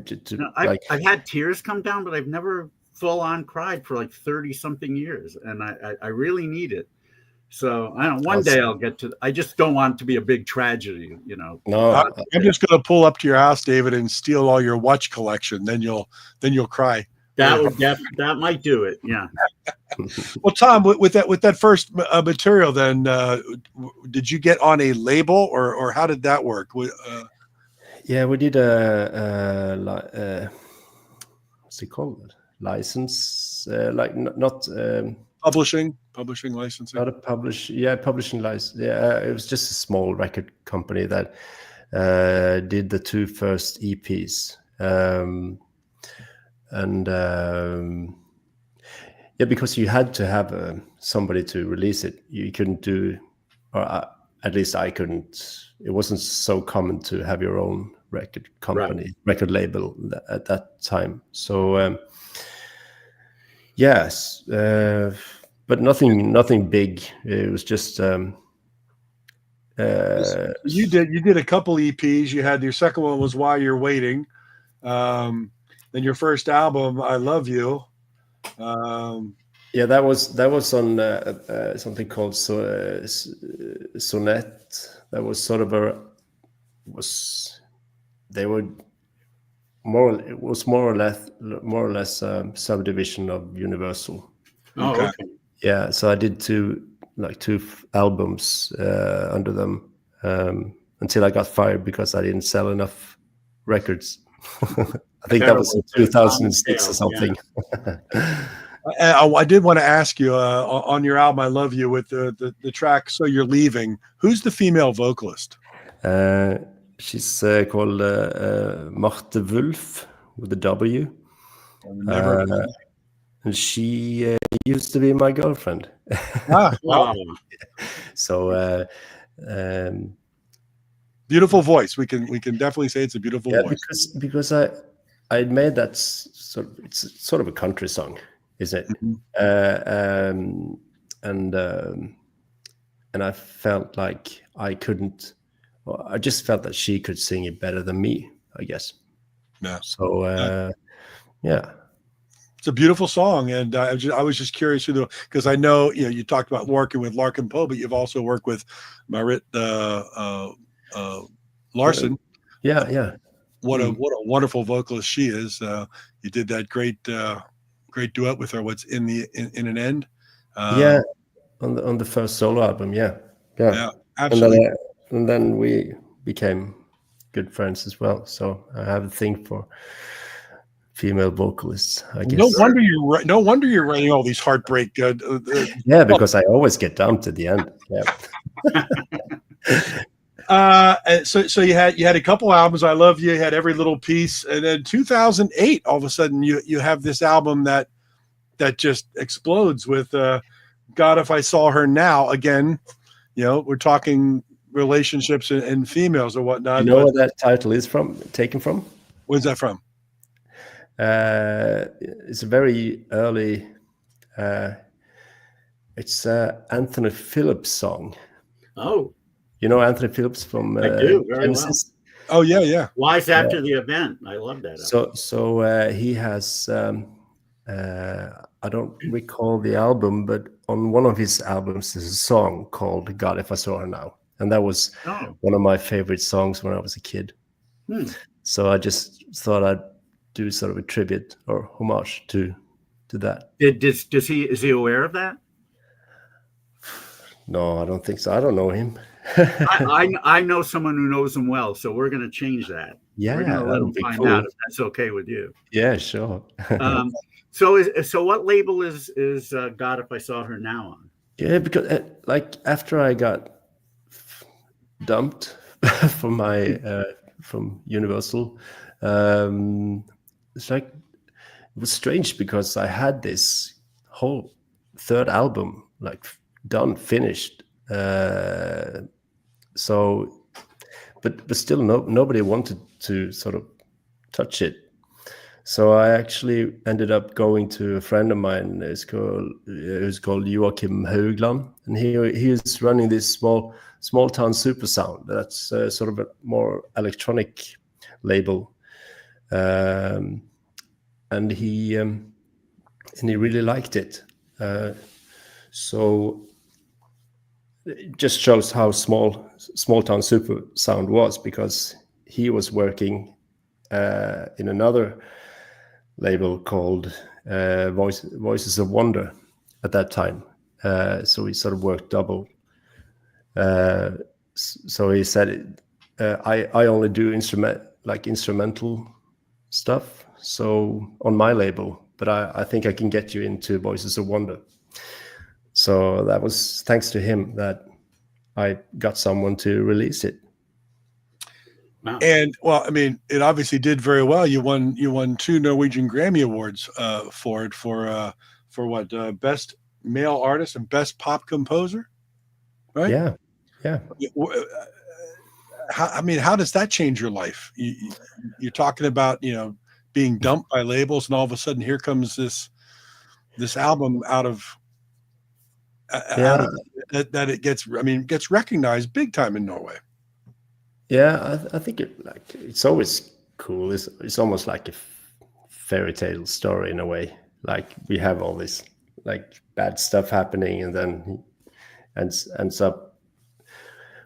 B: I've had tears come down, but I've never full on cried for 30 something years, and I really need it. So I don't. One day I'll get to. I just don't want it to be a big tragedy,
C: No,
A: I'm just going to pull up to your house, David, and steal all your watch collection. Then you'll cry.
B: That might do it. Yeah.
A: Well, Thom, with that first material, then did you get on a label, or how did that work?
C: Yeah, we did what's it called? License, not
A: publishing licensing.
C: Not a publishing license. Yeah, it was just a small record company that did the 2 first EPs. Because you had to have somebody to release it. You couldn't do, or at least I couldn't. It wasn't so common to have your own record company, record label at that time. So yes, but nothing big. It was just.
A: You did a couple EPs. You had your second one was While You're Waiting. Then your first album, I Love You.
C: That was on something called Sonnet. That was sort of it was more or less subdivision of Universal.
B: Oh, okay.
C: Yeah, so I did 2 albums under them until I got fired because I didn't sell enough records. I think that was in 2006 or something.
A: Yeah. I did want to ask you on your album, I Love You, with the track So You're Leaving, who's the female vocalist?
C: She's called Marte Wulf with a W. And she used to be my girlfriend.
A: Wow.
C: So
A: beautiful voice. We can definitely say it's a beautiful voice.
C: Because I made that it's sort of a country song, isn't it?
A: Mm-hmm.
C: And I felt like I couldn't. Well, I just felt that she could sing it better than me, I guess.
A: Yeah.
C: So yeah.
A: It's a beautiful song, and I was just curious because I know you talked about working with Larkin Poe, but you've also worked with Marit Larson.
C: Yeah.
A: What a wonderful vocalist she is. You did that great duet with her. What's in an end?
C: On the first solo album. Yeah,
A: absolutely.
C: And then we became good friends as well. So I have a thing for female vocalists, I guess.
A: No wonder you're writing all these heartbreak.
C: Yeah, because I always get down to the end. Yeah.
A: So you had a couple albums. I Love You. You had Every Little Piece, and then 2008, all of a sudden you have this album that just explodes with God If I Saw Her Now. Again, we're talking relationships and females or whatnot.
C: You know where that title is taken from?
A: Where's that from?
C: It's a very early. It's Anthony Phillips song.
B: Oh,
C: you know Anthony Phillips from
B: I do very
C: Genesis?
A: Well. Oh yeah.
B: Wise After the Event. I love that.
C: So he has. I don't recall the album, but on one of his albums there's a song called "God If I Saw Her Now," and that was one of my favorite songs when I was a kid. So I just thought I'd do sort of a tribute or homage to that.
B: Is he aware of that?
C: No, I don't think so. I don't know him.
B: I know someone who knows him well, so we're going to change that.
C: Yeah,
B: we're going to let him find out if that's okay with you.
C: Yeah, sure.
B: So what label is God If I Saw Her Now on?
C: Yeah, because after I got dumped from from Universal, it's like it was strange because I had this whole third album done, finished. So, but still nobody wanted to sort of touch it. So I actually ended up going to a friend of mine who's called Joachim Haugland, and he is running this small town super sound. That's sort of a more electronic label, and he really liked it. So it just shows how small town super sound was, because he was working in another label called Voices of Wonder at that time. So we sort of worked double. So he said, I only do instrumental stuff, so on my label, but I think I can get you into Voices of Wonder. So that was thanks to him that I got someone to release it.
A: Wow. And well, I mean, it obviously did very well. You won 2 Norwegian Grammy Awards for it for what, best male artist and best pop composer, right?
C: Yeah.
A: How does that change your life? You're talking about being dumped by labels, and all of a sudden here comes this album out of that it gets recognized big time in Norway.
C: Yeah, I think it's always cool. It's almost like a fairy tale story in a way. Like we have all this bad stuff happening, and then he ends up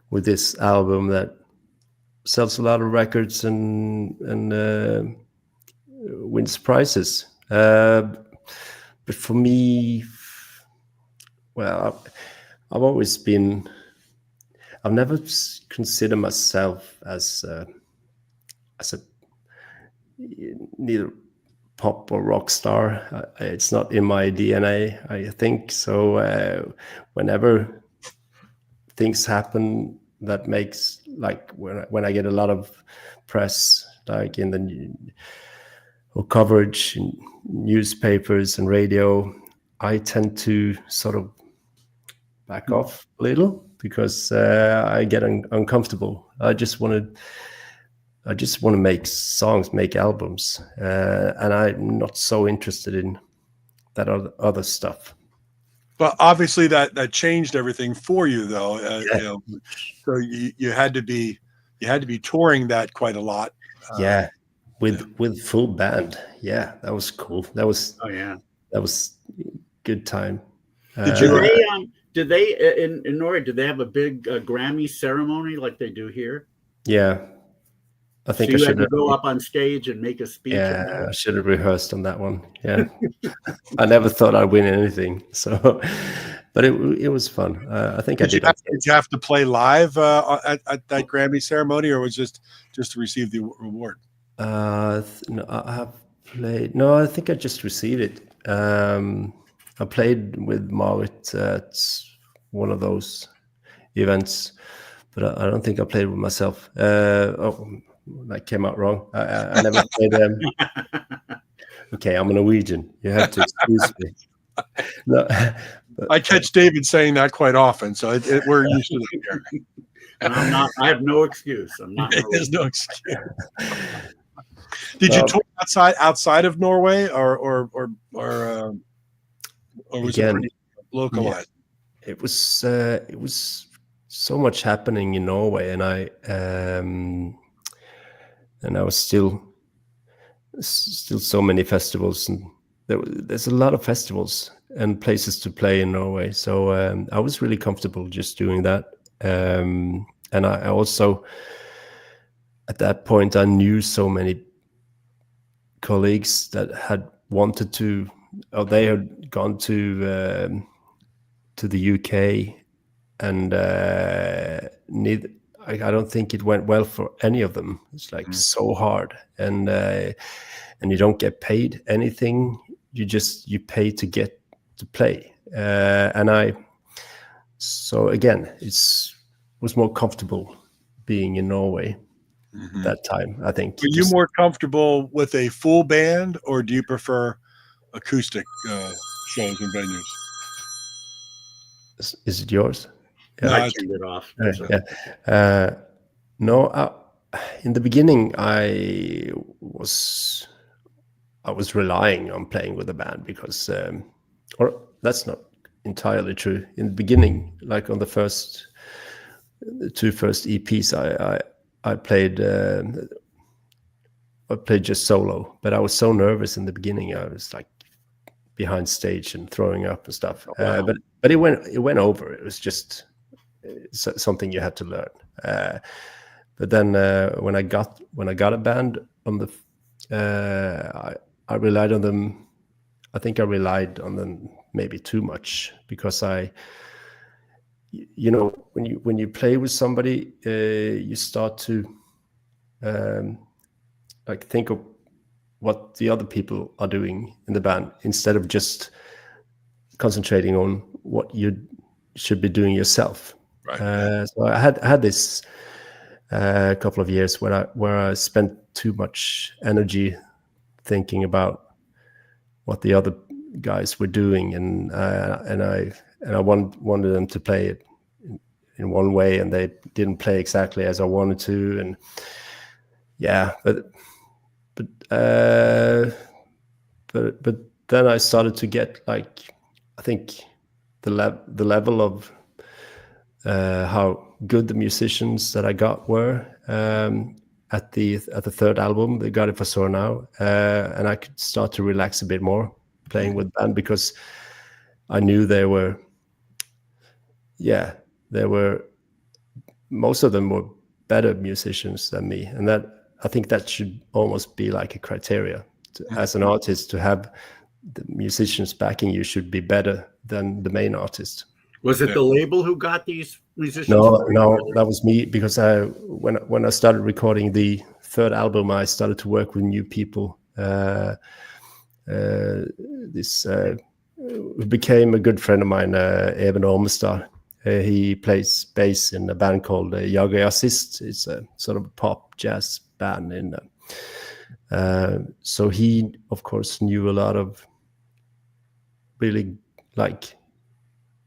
C: with this album that sells a lot of records and wins prizes. But for me, well, I've never considered myself as a neither pop or rock star. It's not in my DNA, I think. So whenever things happen that makes, when I get a lot of press, like in the or coverage in newspapers and radio, I tend to sort of back off a little because I get uncomfortable. I just want to make songs, make albums, and I'm not so interested in that other stuff.
A: But obviously that changed everything for you, though.
C: Yeah.
A: You know, so you had to be touring that quite a lot.
C: Yeah, with full band. Yeah, that was cool. That was good time.
B: Did they in Norway? Did they have a big Grammy ceremony like they do here?
C: Yeah, I think
B: so you had to go up on stage and make a speech.
C: Yeah, I should have rehearsed on that one. Yeah, I never thought I'd win anything. So, but it was fun. I think I did.
A: Did you have to play live at that Grammy ceremony, or was just to receive the award?
C: No, I have played. No, I think I just received it. I played with Marit at one of those events, but I don't think I played with myself. That came out wrong. I never played them. Okay, I'm a Norwegian. You have to excuse me. No,
A: I catch David saying that quite often, so we're used to that here.
B: And I'm not. I have no excuse. I'm not.
A: There's no excuse. Did you tour outside of Norway, or was it pretty localized?
C: Yeah, it was so much happening in Norway, and I was still so many festivals, and there's a lot of festivals and places to play in Norway. So I was really comfortable just doing that. And I also, at that point, I knew so many colleagues that had wanted to, or they had gone to the UK, and I don't think it went well for any of them. It's like so hard, and you don't get paid anything. You pay to get to play. So again, was more comfortable being in Norway that time, I think.
A: Are you more comfortable with a full band, or do you prefer acoustic shows and venues?
C: Is it yours?
B: Yeah, I turned it off.
C: Yeah. No, in the beginning, I was relying on playing with a band because, or that's not entirely true. In the beginning, like on the two first EPs, I played just solo, but I was so nervous in the beginning. I was like behind stage and throwing up and stuff. But it went over. It was just something you had to learn. But then when I got a band on the, I relied on them. I think I relied on them maybe too much, because when you play with somebody, you start to like think of what the other people are doing in the band instead of just concentrating on what you should be doing yourself. Right. So I had this couple of years where I spent too much energy thinking about what the other guys were doing, and I wanted them to play it in one way, and they didn't play exactly as I wanted to, and but then I started to get, like, I think the level of how good the musicians that I got were at the third album, The Got It For Sore Now, and I could start to relax a bit more playing with band, because I knew they were most of them were better musicians than me, and that I think that should almost be like a criteria as an artist, to have the musicians backing you should be better than the main artist.
B: Was it the label who got these musicians?
C: No, that was me, because when I started recording the third album, I started to work with new people. This became a good friend of mine, Even Ormestad. He plays bass in a band called Jager Assist. It's a sort of pop jazz band. So he, of course, knew a lot of really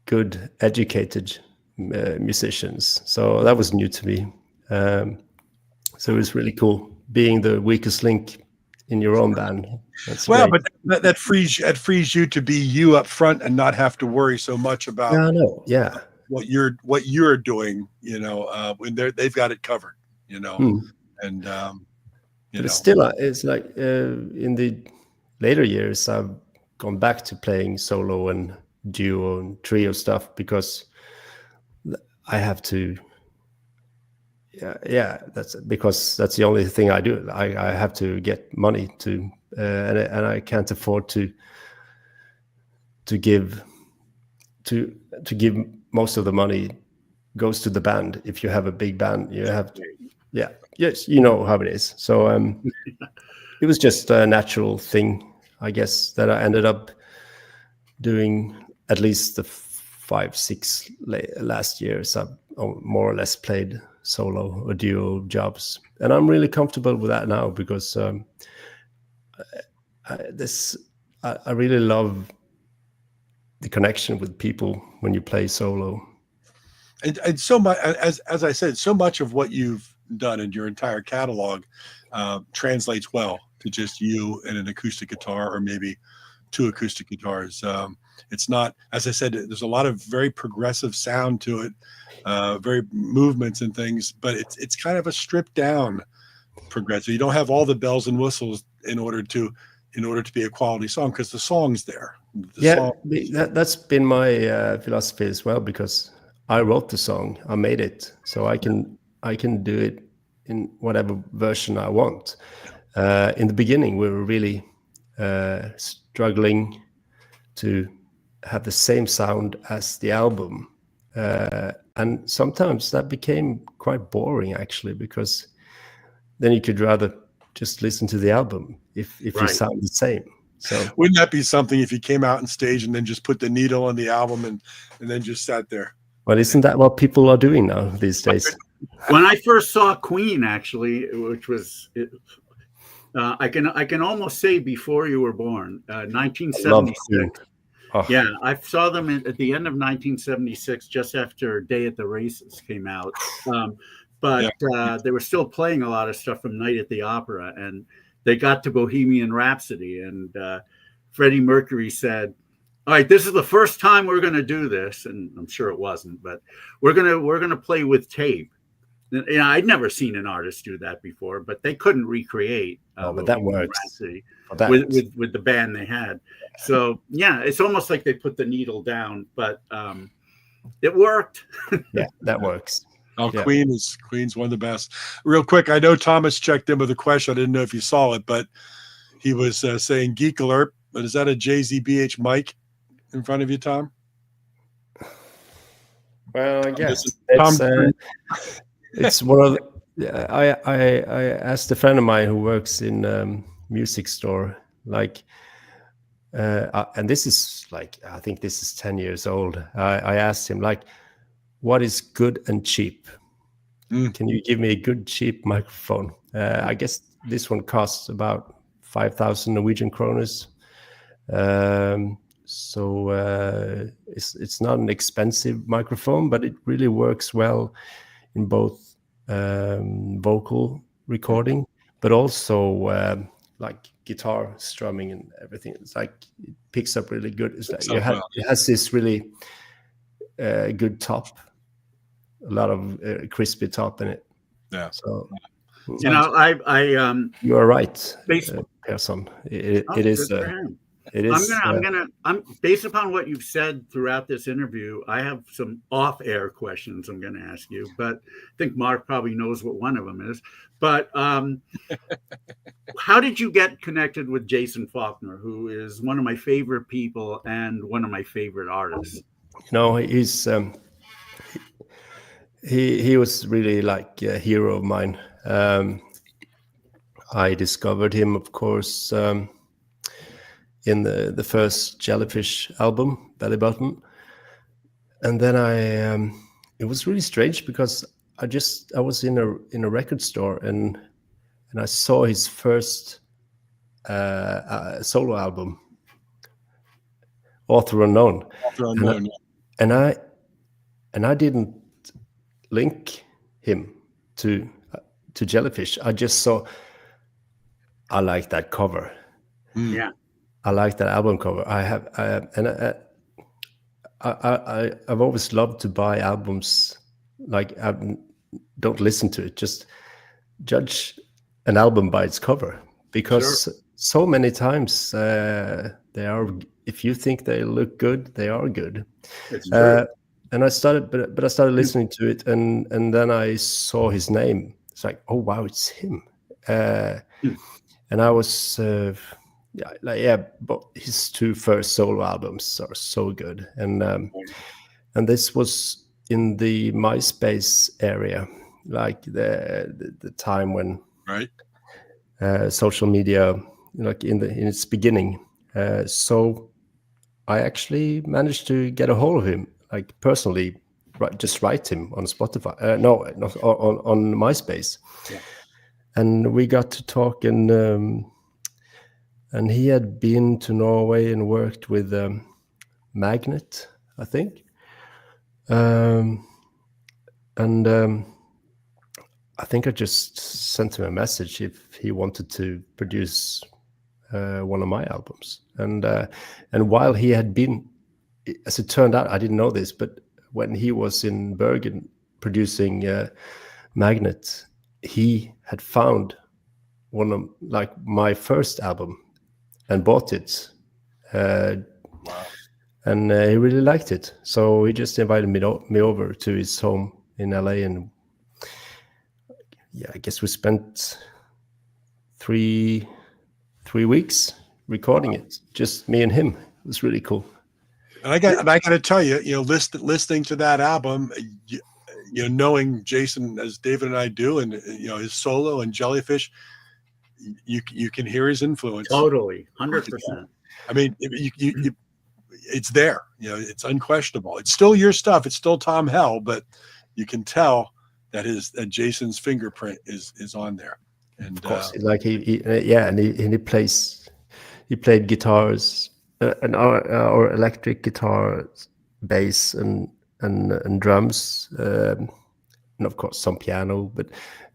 C: good, educated musicians. So that was new to me. So it was really cool being the weakest link in your own band. That's
A: well,
C: great.
A: but that frees you to be you up front and not have to worry so much about
C: Yeah, I know. Yeah.
A: what you're doing. When they've got it covered. And
C: but it's still it's like in the later years I've gone back to playing solo and duo and trio stuff because I have to. Yeah, that's because that's the only thing I do. I have to get money to, and I can't afford to give most of the money goes to the band. If you have a big band, you have to, yes, you know how it is. So it was just a natural thing, I guess, that I ended up doing at least the 5-6 last years. I've more or less played solo or duo jobs, and I'm really comfortable with that now because I really love the connection with people when you play solo.
A: And so much, as I said, so much of what you've done in your entire catalog translates well to just you and an acoustic guitar, or maybe 2 acoustic guitars. It's not, as I said, there's a lot of very progressive sound to it, very movements and things, but it's kind of a stripped down progressive. You don't have all the bells and whistles in order to be a quality song, because the song's there.
C: That's been my philosophy as well, because I wrote the song, I made it, so I can do it in whatever version I want. In the beginning, we were really struggling to have the same sound as the album, and sometimes that became quite boring, actually, because then you could rather just listen to the album if you sound the same. So
A: wouldn't that be something if you came out on stage and then just put the needle on the album and then just sat there?
C: Well, isn't that what people are doing now these days?
B: When I first saw Queen, actually, which was I can almost say before you were born, 1976.
C: Oh.
B: Yeah, I saw them at the end of 1976, just after Day at the Races came out. But they were still playing a lot of stuff from Night at the Opera, and they got to Bohemian Rhapsody, and Freddie Mercury said, "All right, this is the first time we're going to do this," and I'm sure it wasn't, but we're gonna play with tape. I'd never seen an artist do that before, but they couldn't recreate.
C: But that works
B: with the band they had. So yeah, it's almost like they put the needle down, but it worked.
C: Yeah, that works.
A: Oh, yeah. Queen's one of the best. Real quick, I know Thomas checked in with a question. I didn't know if you saw it, but he was saying Geek Alert. But is that a JZBH mic in front of you, Tom?
C: Well, I guess
A: it's
C: one of the, I asked a friend of mine who works in music store, like, and this is like, I think this is 10 years old. I asked him, like, what is good and cheap? Can you give me a good cheap microphone? I guess this one costs about 5,000 Norwegian kroners. So it's not an expensive microphone, but it really works well in both vocal recording, but also like guitar strumming and everything. It's like it picks up really good. It's like it has this really good top, a lot of crispy top in it.
A: Yeah.
C: So
B: I
C: you are right, Persson. It is. It is.
B: I'm based upon what you've said throughout this interview. I have some off-air questions I'm going to ask you, but I think Mark probably knows what one of them is. But how did you get connected with Jason Faulkner, who is one of my favorite people and one of my favorite artists?
C: You know, he's he was really like a hero of mine. I discovered him, of course, in the first Jellyfish album, Belly Button, and then it was really strange because I was in a record store and I saw his first solo album, Author Unknown. and I didn't link him to Jellyfish. I just saw, I like that cover.
B: Yeah.
C: I like that album cover. I've always loved to buy albums. Like, don't listen to it. Just judge an album by its cover, because so many times they are. If you think they look good, they are good. And I started, but I started listening to it, and then I saw his name. It's like, oh wow, it's him. And I was. But his 2 first solo albums are so good, and this was in the MySpace area, like the time when social media, like in its beginning. So I actually managed to get a hold of him, like personally, just write him on Spotify. On MySpace, and we got to talk and he had been to Norway and worked with Magnet, I think. I think I just sent him a message if he wanted to produce one of my albums. And while he had been, as it turned out, I didn't know this, but when he was in Bergen producing Magnet, he had found one of my first album and bought it. And he really liked it. So he just invited me over to his home in LA. And I guess we spent three weeks recording it, just me and him. It was really cool.
A: And I got to tell you, listening to that album, knowing Jason as David and I do, and his solo and Jellyfish, you can hear his influence.
B: Totally, 100%.
A: I mean, it's there. It's unquestionable. It's still your stuff. It's still Thom Hell, but you can tell that Jason's fingerprint is on there. And
C: of course, like he played guitars or electric guitars, bass, and drums, and of course some piano.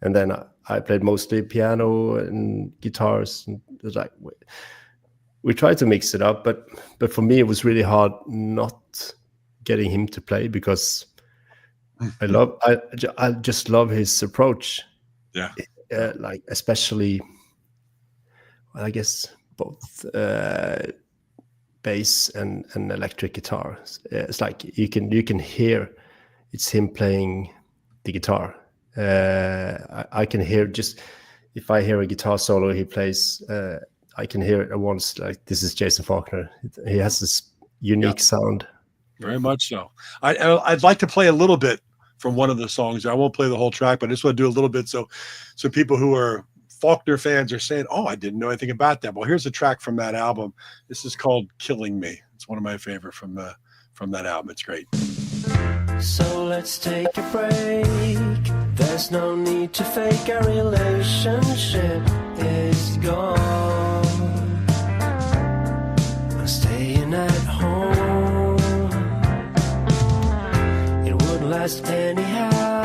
C: And then I played mostly piano and guitars, and it was like we tried to mix it up, but for me it was really hard not getting him to play, because I just love his approach. Yeah, like especially, well, I guess both bass and electric guitar. It's like you can hear it's him playing the guitar. I can hear, just if I hear a guitar solo he plays, I can hear it at once, like this is Jason Faulkner. He has this unique sound.
A: Very much so. I'd like to play a little bit from one of the songs. I won't play the whole track, but I just want to do a little bit so people who are Faulkner fans are saying, oh, I didn't know anything about that. Well, here's a track from that album. This is called Killing Me. It's one of my favorite from that album. It's great.
D: So let's take a break. There's no need to fake, our relationship is gone. I'm staying at home. It wouldn't last anyhow.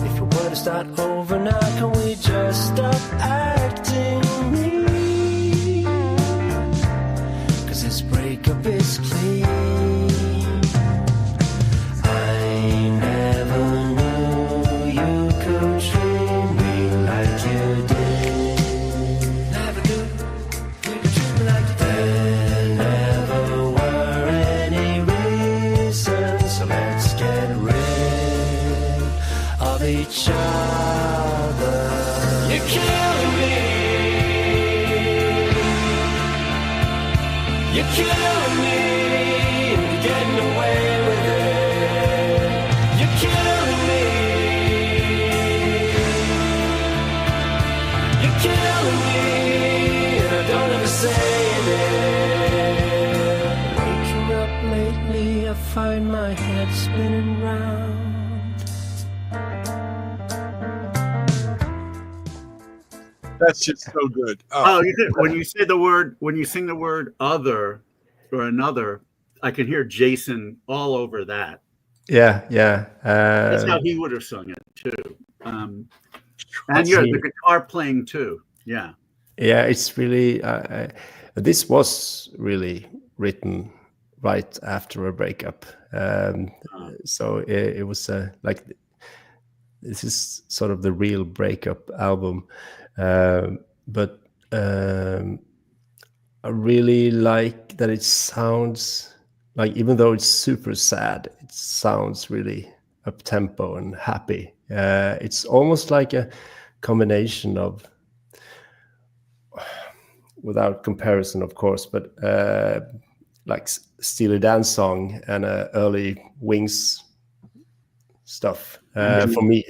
D: If we were to start over now, can we just stop acting mean? 'Cause this breakup is clean. Each other. You're killing me. You're killing me. You're getting away with it. You're killing me. You're killing me. And I don't ever say it. Waking up lately, I find my head spinning round.
A: That's just so good.
B: When you sing the word "other" or "another," I can hear Jason all over that.
C: Yeah.
B: That's how he would have sung it too. And the guitar playing too. Yeah.
C: Yeah, it's really. This was really written right after a breakup. So it was like, this is sort of the real breakup album. But I really like that it sounds like, even though it's super sad, it sounds really up tempo and happy. It's almost like a combination of, without comparison, of course, but like Steely Dan song and early Wings stuff. For me,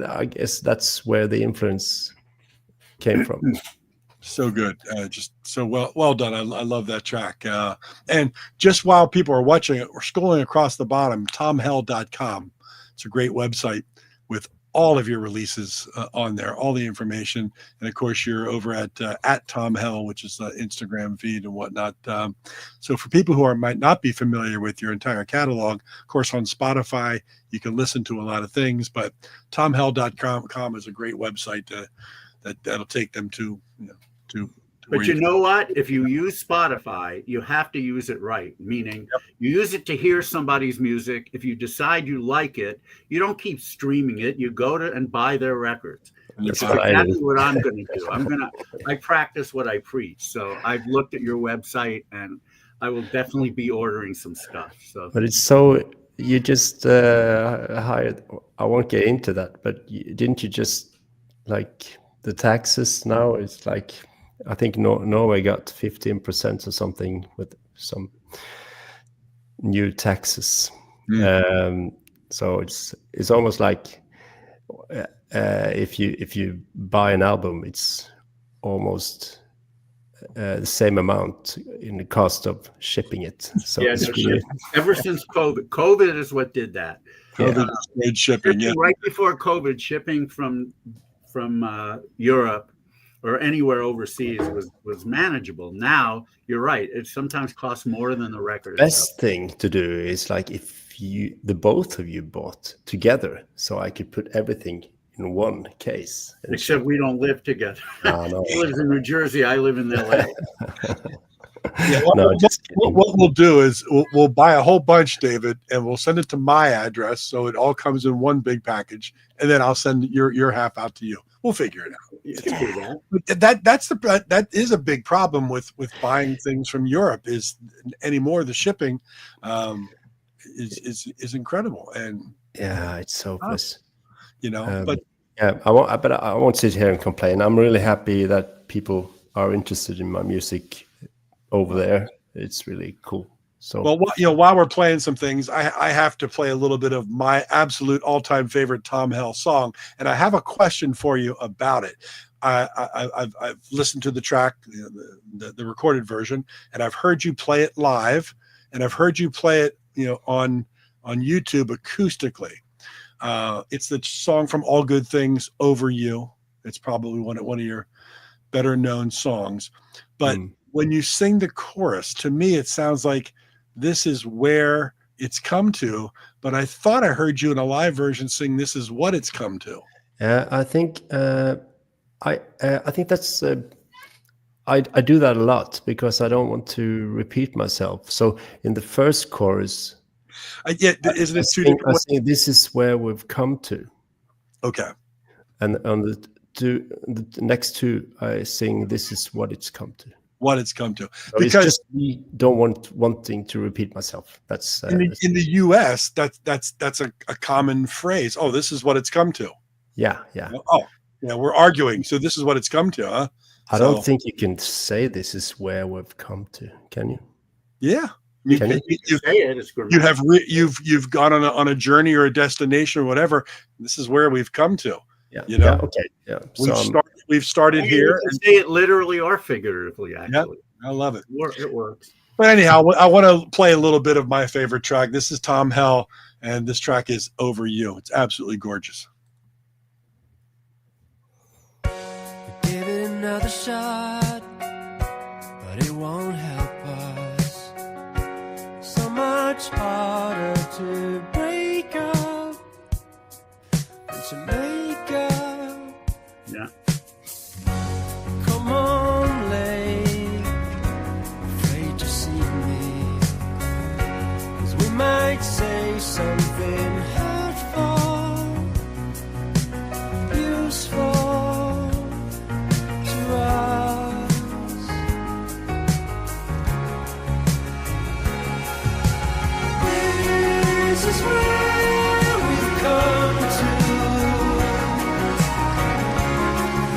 C: I guess that's where the influence came from.
A: So good. Just so well done. I love that track. And just while people are watching it, we're scrolling across the bottom, thomhell.com. It's a great website with all of your releases on there, all the information. And of course, you're over at Thom Hell, which is the Instagram feed and whatnot. So for people who might not be familiar with your entire catalog, of course, on Spotify, you can listen to a lot of things, but thomhell.com is a great website that'll take them to,
B: But you know what? If you use Spotify, you have to use it right. Meaning, you use it to hear somebody's music. If you decide you like it, you don't keep streaming it. You go to and buy their records. That's exactly what I'm going to do. I practice what I preach. So I've looked at your website, and I will definitely be ordering some stuff. So,
C: but it's so, you just hired. I won't get into that, but didn't you just, like, the taxes now? It's like, I think Norway got 15% or something with some new taxes. So it's almost like if you buy an album, it's almost the same amount in the cost of shipping it. So
B: yeah, ever since COVID is what did that.
A: COVID made shipping. Yeah.
B: Right before COVID, shipping from Europe or anywhere overseas was manageable. Now you're right; it sometimes costs more than the record.
C: Best thing to do is, like, if the both of you bought together, so I could put everything in one case.
B: Except we don't live together.
C: No.
B: He lives in New Jersey. I live in LA.
A: Yeah, what we'll do is we'll buy a whole bunch, David, and we'll send it to my address, so it all comes in one big package, and then I'll send your half out to you. We'll figure it out.
B: You can do that.
A: But that is a big problem with buying things from Europe. Is anymore the shipping is incredible, and
C: yeah, it's hopeless.
A: But
C: yeah, I won't sit here and complain. I'm really happy that people are interested in my music over there. It's really cool. So,
A: well, while we're playing some things, I have to play a little bit of my absolute all-time favorite Thom Hell song, and I have a question for you about it. I've listened to the track, the recorded version, and I've heard you play it live, and I've heard you play it, on YouTube acoustically. It's the song from All Good Things, Over You. It's probably one of your better known songs, but when you sing the chorus, to me, it sounds like this is where it's come to, but I thought I heard you in a live version sing "This Is What It's Come To."
C: I think I think that's I do that a lot because I don't want to repeat myself. So in the first chorus,
A: isn't it two different?
C: I sing "This Is Where We've Come To."
A: Okay,
C: and on the next two, I sing "This Is What It's Come To."
A: What it's come to,
C: so
A: because
C: it's just me wanting to repeat myself. That's
A: in the U.S. That's a common phrase. Oh, this is what it's come to.
C: Yeah.
A: Oh, we're arguing. So this is what it's come to, huh?
C: I don't think you can say "This is where we've come to." Can you?
A: Yeah.
B: You've
A: gone on a journey or a destination or whatever. This is where we've come to.
C: Yeah. Yeah. Okay. Yeah.
A: We've started here.
B: And say it literally or figuratively. Actually,
A: I love it.
B: It works.
A: But anyhow, I want to play a little bit of my favorite track. This is Thom Hell, and this track is "Over You." It's absolutely gorgeous.
D: We give it another shot, but it won't help us. harder to break up than to make up.
B: Yeah.
D: Come on, late, afraid to see me, 'cause we might say something hurtful, useful to us. This is where we've come to.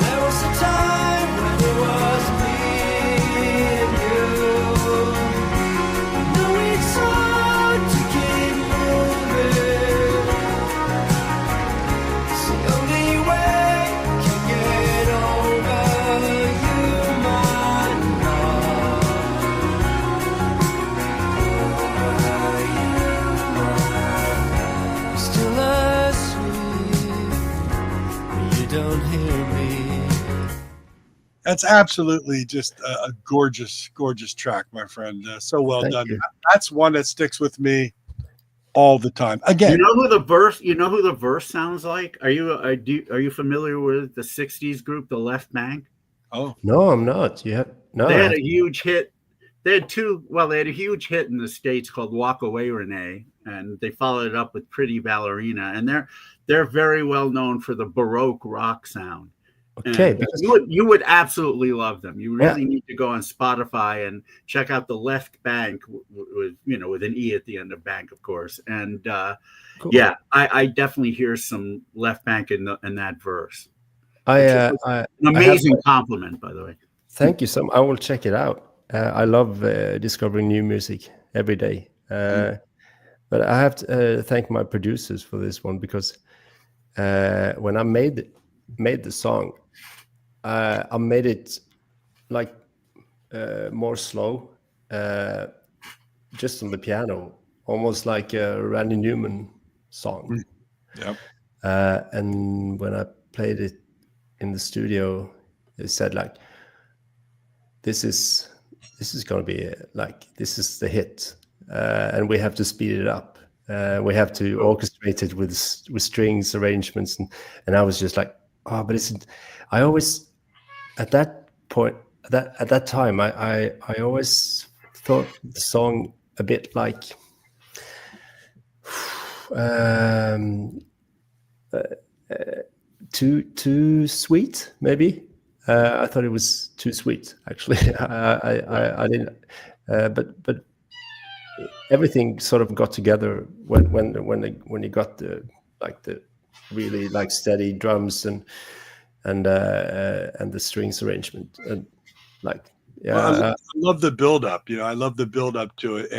D: There was a time when it was me and you. Now it's hard to keep moving. It's the only way I can get over you, my love. Over you, my love. Still asleep when you don't hear me.
A: That's absolutely just a gorgeous, gorgeous track, my friend. So well
C: Thank
A: done.
C: you.
A: That's one that sticks with me all the time. Again,
B: You know who the verse sounds like? Are you familiar with the 60s group, the Left Bank?
A: oh,
C: No, I'm not. You have no.
B: They had
C: I-
B: a huge hit. They had a huge hit in the States called Walk Away Renee, and they followed it up with Pretty Ballerina. And they're very well known for the Baroque rock sound.
C: okay,
B: And
C: because
B: you would absolutely love them. You really need to go on Spotify and check out the Left Bank with an E at the end of bank, of course. And
C: cool.
B: yeah, I definitely hear some Left Bank in that verse.
C: I
B: An
C: have-
B: amazing compliment, by the way.
C: Thank you so much. I will check it out. I love discovering new music every day. But I have to thank my producers for this one, because when I made the song, I made it like more slow, just on the piano, almost like a Randy Newman song.
A: Yep.
C: And when I played it in the studio, they said like, this is going to be this is the hit, and we have to speed it up. We have to orchestrate it with strings arrangements, and I was just like, oh, but I always at that point at that time I always thought the song a bit like too sweet, maybe. I thought it was too sweet, actually. I didn't, but everything sort of got together when you got the really steady drums and the strings arrangement, and
A: Well, I love the build up. I love the build up to it,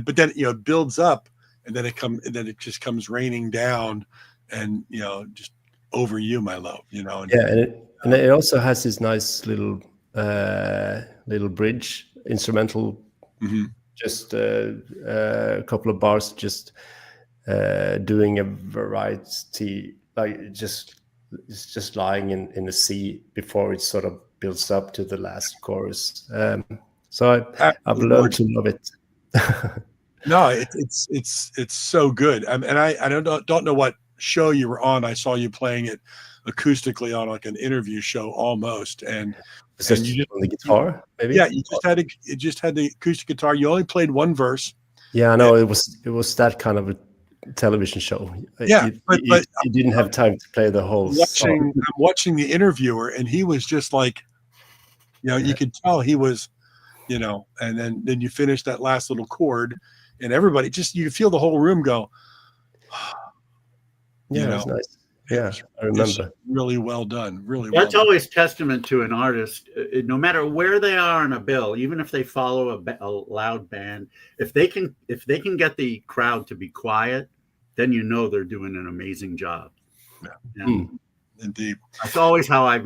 A: but then it builds up, and then it just comes raining down, and just over you, my love.
C: And it also has this nice little bridge instrumental, just a couple of bars, just doing a variety, it's just lying in the C before it sort of builds up to the last chorus. So I've learned to love it.
A: No, it's so good. And I don't know what show you were on. I saw you playing it acoustically on like an interview show almost, and
C: you just on the guitar, maybe.
A: Yeah, you just had the acoustic guitar. You only played one verse.
C: Yeah, I know. It was that kind of a television show.
A: Yeah, but
C: you didn't have time to play the whole song.
A: I'm watching the interviewer, and he was just like, you could tell he was, and then you finish that last little chord, and everybody you could feel the whole room go.
C: Yeah, it was nice. Yeah, I remember.
A: Really well done. Really
B: That's
A: well
B: always testament to an artist. No matter where they are on a bill, even if they follow a loud band, if they can get the crowd to be quiet, then they're doing an amazing job.
A: Yeah. Indeed.
B: That's always how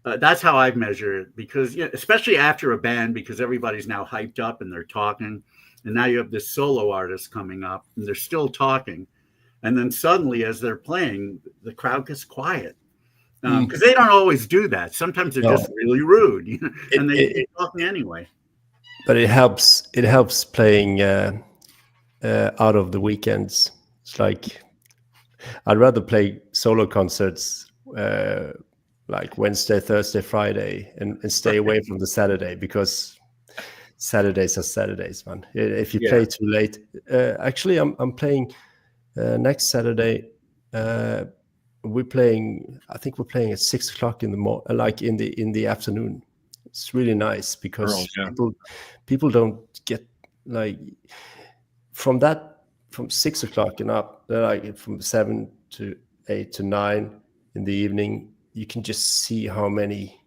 B: that's how I've measured it, because especially after a band, because everybody's now hyped up and they're talking, and now you have this solo artist coming up and they're still talking. And then suddenly, as they're playing, the crowd gets quiet, because they don't always do that. Sometimes they're just really rude, and they're talking anyway.
C: but it helps. It helps playing out of the weekends. It's like I'd rather play solo concerts like Wednesday, Thursday, Friday, and stay away from the Saturday, because Saturdays are Saturdays, man. If you play too late, actually, I'm playing next Saturday. We're playing. I think we're playing at 6 o'clock in the like in the afternoon. It's really nice because people don't get like from 6 o'clock and up, like from 7 to 8 to 9 in the evening. You can just see how many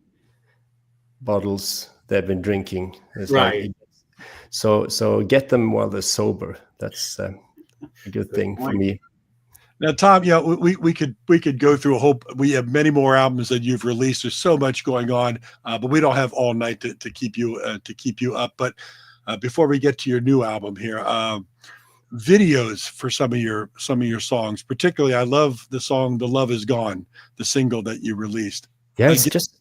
C: bottles they've been drinking. It's right. So get them while they're sober. That's a good thing for me.
A: Now, Thom, we could go through a whole. We have many more albums that you've released. There's so much going on, but we don't have all night to keep you up. But before we get to your new album here, videos for some of your songs, particularly, I love the song "The Love Is Gone," the single that you released.
C: Yeah, it's just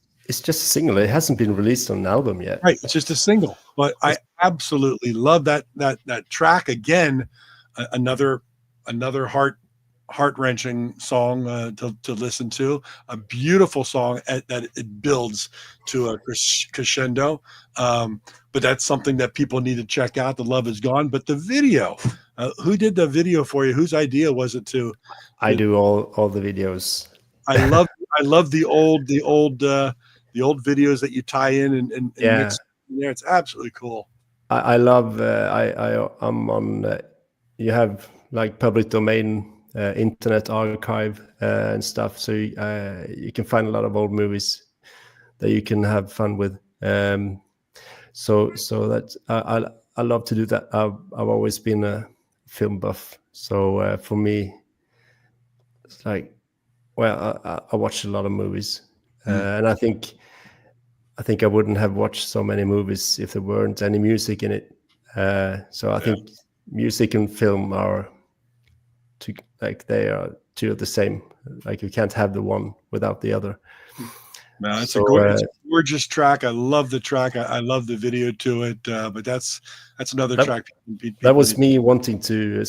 C: a single. It hasn't been released on an album yet.
A: Right, it's just a single, but I absolutely love that track. Again, another heart-wrenching song to listen to. A beautiful song that it builds to a crescendo. But that's something that people need to check out. The Love Is Gone. But the video, who did the video for you? Whose idea was it to?
C: I do all the videos.
A: I love the old videos that you tie in and mix in there. It's absolutely cool.
C: I love. I'm on. You have like public domain. Internet archive and stuff, so you can find a lot of old movies that you can have fun with. So that I love to do that. I've always been a film buff, so for me, it's like, well, I watch a lot of movies, and I think I wouldn't have watched so many movies if there weren't any music in it. So I think music and film are. They are two of the same. Like you can't have the one without the other.
A: No, it's a gorgeous track. I love the track. I love the video to it. But that's another track.
C: That was me wanting to.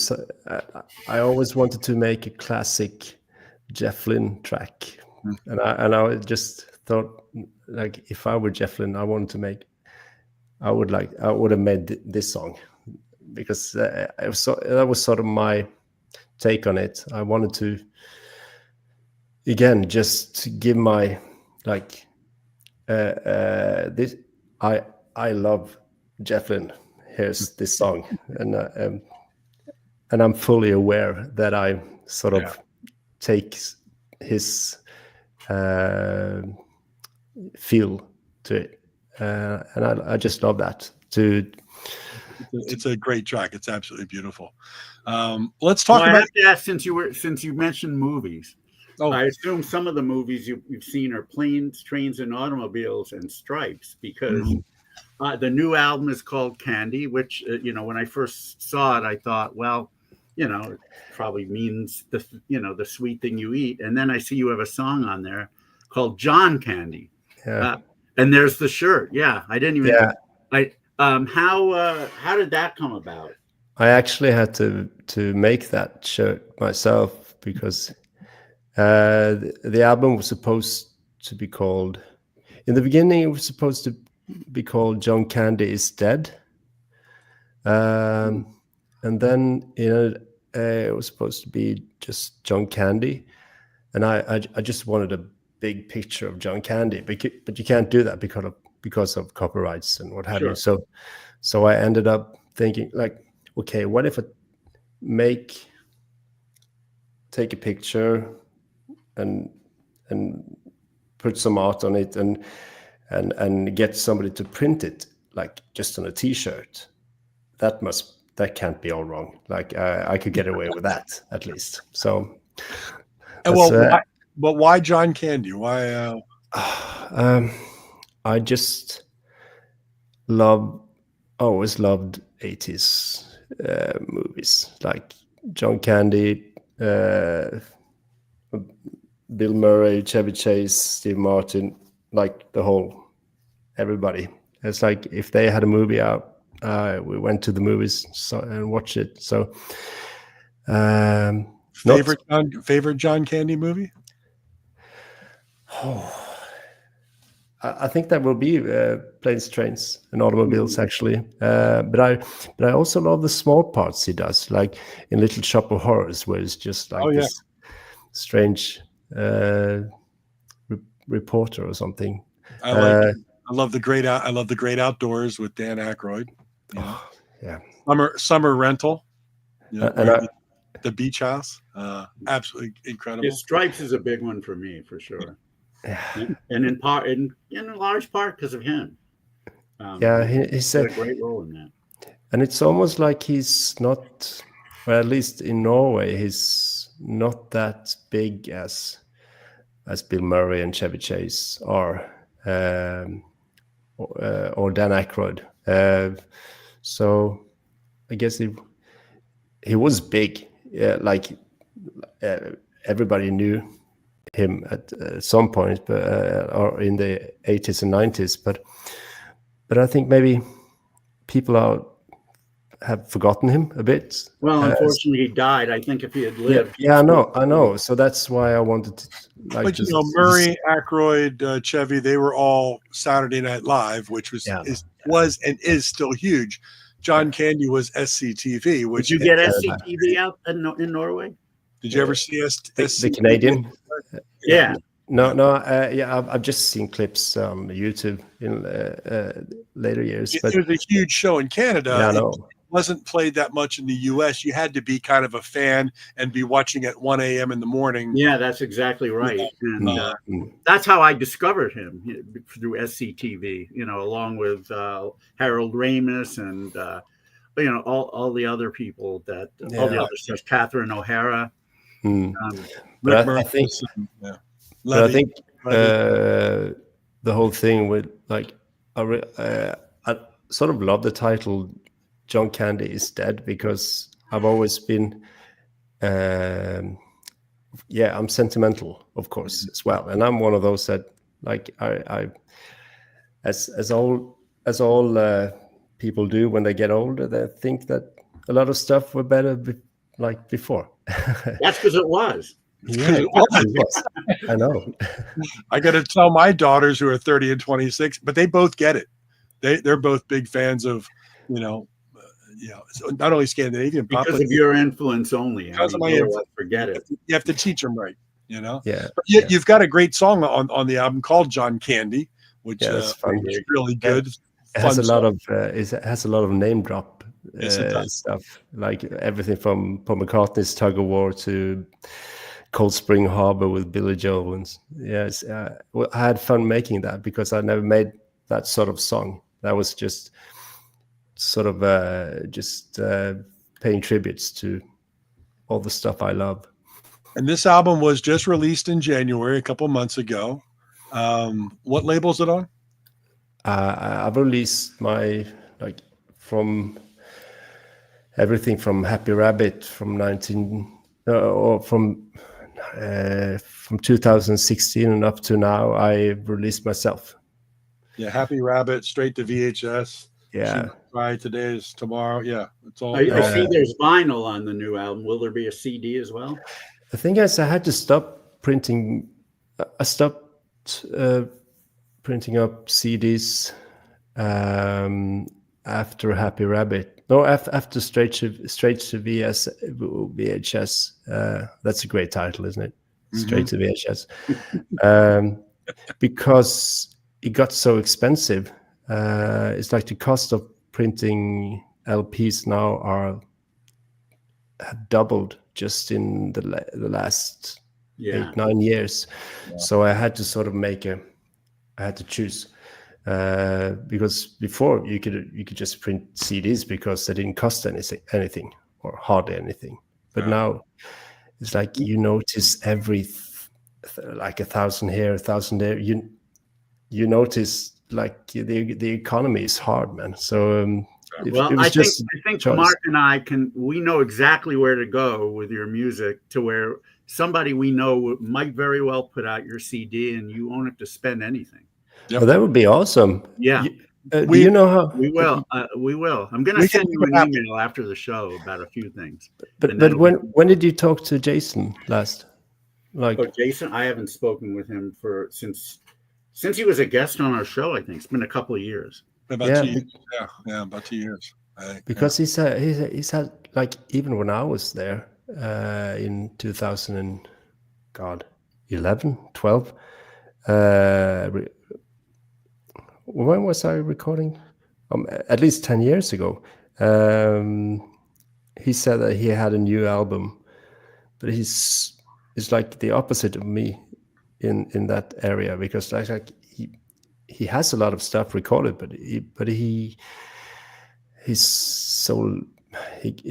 C: I always wanted to make a classic Jeff Lynne track, and I just thought, like, if I were Jeff Lynne, I would have made this song, because that was sort of my take on it. I wanted to again just give my this. I love Jeff Lynne. Here's this song, and I'm fully aware that I sort of take his feel to it, and I just love that.
A: It's a great track. It's absolutely beautiful. Let's talk about.
B: I have to ask, since you mentioned movies. Oh. I assume some of the movies you've seen are Planes, Trains, and Automobiles and Stripes, because the new album is called Candy, which when I first saw it, I thought, well, it probably means the sweet thing you eat. And then I see you have a song on there called John Candy, and there's the shirt. Yeah, I didn't even. Yeah. How did that come about?
C: I actually had to make that shirt myself, because the album was supposed to be called. In the beginning, it was supposed to be called John Candy is Dead, and then it was supposed to be just John Candy, and I just wanted a big picture of John Candy, but you can't do that because of copyrights and what have you. So I ended up thinking, like, okay, what if I take a picture and put some art on it and get somebody to print it, like just on a T-shirt. That can't be all wrong. Like I could get away with that at least. So,
A: why John Candy? Why?
C: I just always loved 80s movies, like John Candy, Bill Murray, Chevy Chase, Steve Martin, like everybody. It's like if they had a movie out, we went to the movies and watched it. So,
A: favorite John Candy movie?
C: Oh, I think that will be Planes, Trains, and Automobiles, actually. But I also love the small parts he does, like in Little Shop of Horrors, where it's just like this strange reporter or something.
A: I love the Great Outdoors with Dan Aykroyd. You know?
C: Yeah.
A: Summer Rental. You know,
C: And
A: the Beach House. Absolutely incredible.
B: Yeah, Stripes is a big one for me, for sure.
C: Yeah.
B: And in large part because of him.
C: He said
B: a great role in that.
C: And it's almost like he's not, or at least in Norway, he's not that big as Bill Murray and Chevy Chase are, or Dan Aykroyd. So I guess he was big. Like everybody knew him at some point, but or in the 80s and 90s. But I think maybe people have forgotten him a bit.
B: Well, unfortunately, he died. I think if he had lived.
C: Yeah, I know. So that's why I wanted to.
A: But Murray, Aykroyd, Chevy, they were all Saturday Night Live, which was and is still huge. John Candy was SCTV. Which
B: did you get SCTV out in Norway?
A: Did you ever see
C: the Canadian?
B: Yeah.
C: No. I've just seen clips on YouTube in later years.
A: It was a huge show in Canada.
C: Yeah, I know.
A: It wasn't played that much in the U.S. You had to be kind of a fan and be watching at 1 a.m. in the morning.
B: Yeah, that's exactly right. And that's how I discovered him, through SCTV. Along with Harold Ramis and all the other people all the other stuff. Catherine O'Hara.
C: But I think the whole thing with I sort of love the title John Candy is Dead, because I've always been I'm sentimental, of course, as well, and I'm one of those that I as all people do when they get older, they think that a lot of stuff were better before.
B: That's because it was.
C: Yeah, it was. I know.
A: I got to tell my daughters who are 30 and 26, but they both get it. They're both big fans of, not only Scandinavian pop,
B: because of your influence only.
A: Because of my influence.
B: Forget it.
A: You have to teach them right.
C: Yeah.
A: But you've got a great song on the album called John Candy, which is really good.
C: It has a lot of name drop stuff, like everything from Paul McCartney's Tug of War to Cold Spring Harbor with Billy Joel. And yes, I had fun making that, because I never made that sort of song. That was just sort of paying tributes to all the stuff I love.
A: And this album was just released in January, a couple months ago. What label is it on?
C: I've released my from everything from Happy Rabbit from 2016 and up to now. I released myself.
A: Yeah, Happy Rabbit, straight to VHS.
C: Yeah.
A: Right, today is tomorrow. Yeah, it's all.
B: I see there's vinyl on the new album. Will there be a CD as well?
C: The thing is, I had to stop printing. I stopped printing up CDs after Happy Rabbit. No, after straight to VHS. That's a great title, isn't it? Straight to VHS. Because it got so expensive. It's like the cost of printing LPs now have doubled just in the last 8-9 years. Yeah. So I had to sort of I had to choose, because before you could just print CDs because they didn't cost anything or hardly anything. But now it's like you notice every 1,000 here, 1,000 there. You notice the economy is hard, man. So
B: I think Mark and we know exactly where to go with your music, to where somebody we know might very well put out your CD and you won't have to spend anything.
C: Well, that would be awesome.
B: Yeah.
C: do you know how?
B: We will. We will. I'm going to send you an email after the show about a few things.
C: But when did you talk to Jason last?
B: Jason, I haven't spoken with him since he was a guest on our show. I think it's been a couple of years.
A: About 2 years. Yeah, about 2 years.
C: Because he's had like, even when I was there in 2011, 12. When was I recording? At least 10 years ago. He said that he had a new album, but he's like the opposite of me in that area, because like he has a lot of stuff recorded, but he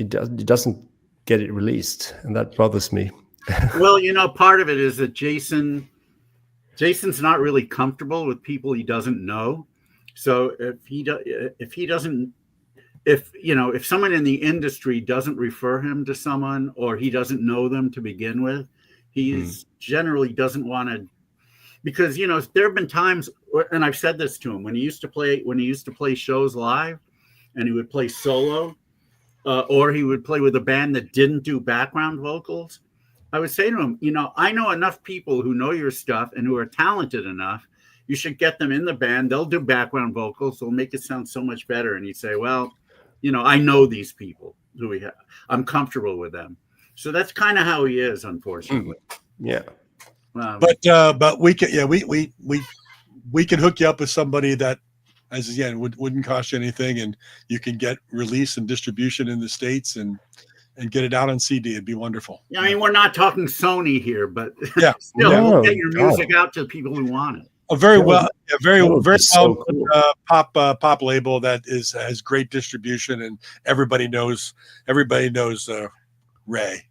C: doesn't get it released, and that bothers me.
B: Well, part of it is that Jason's not really comfortable with people he doesn't know. So if someone in the industry doesn't refer him to someone, or he doesn't know them to begin with, he generally doesn't want to, because there have been times, and I've said this to him, when he used to play shows live, and he would play solo, or he would play with a band that didn't do background vocals. I would say to him, I know enough people who know your stuff and who are talented enough. You should get them in the band. They'll do background vocals. They'll make it sound so much better. And he'd say, well, I know these people who we have. I'm comfortable with them. So that's kind of how he is, unfortunately.
C: Yeah.
A: But we can, we can hook you up with somebody that, as again, wouldn't cost you anything, and you can get release and distribution in the States and get it out on CD. It'd be wonderful.
B: I mean, we're not talking Sony here, but
A: yeah,
B: still, we'll get your music out to the people who want it.
A: A very well
C: so cool.
A: Pop label that has great distribution, and everybody knows Ray.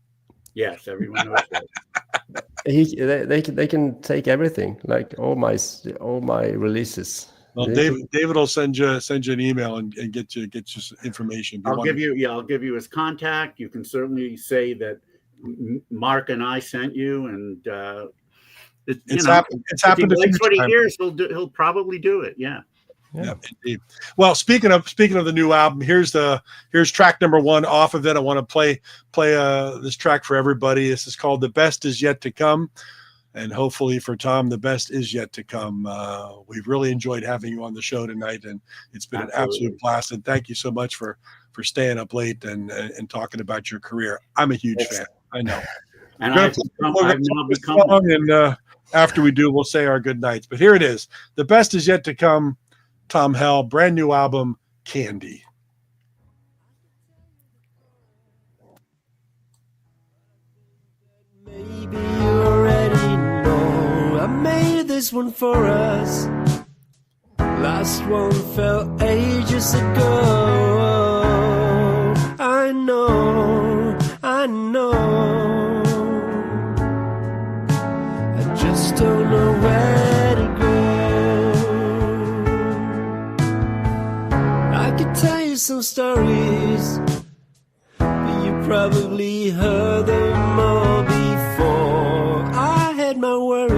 B: Yes, everyone knows Ray.
C: They can take everything, like all my releases.
A: Well, David will send you an email and get you information.
B: I'll give you his contact. You can certainly say that Mark and I sent you, and it's happened. If he likes what he hears, he'll probably do it. Yeah.
A: Indeed. Well, speaking of the new album, here's track number 1 off of it. I want to play this track for everybody. This is called "The Best Is Yet to Come." And hopefully for Thom, the best is yet to come. We've really enjoyed having you on the show tonight, and it's been an absolute blast. And thank you so much for staying up late and talking about your career. I'm a huge fan. I know.
B: And
A: after we do, we'll say our good nights. But here it is. The best is yet to come. Thom Hell, brand new album, Candy.
D: This one for us. Last one fell ages ago. I know. I just don't know where to go. I could tell you some stories, but you probably heard them all before. I had my worries.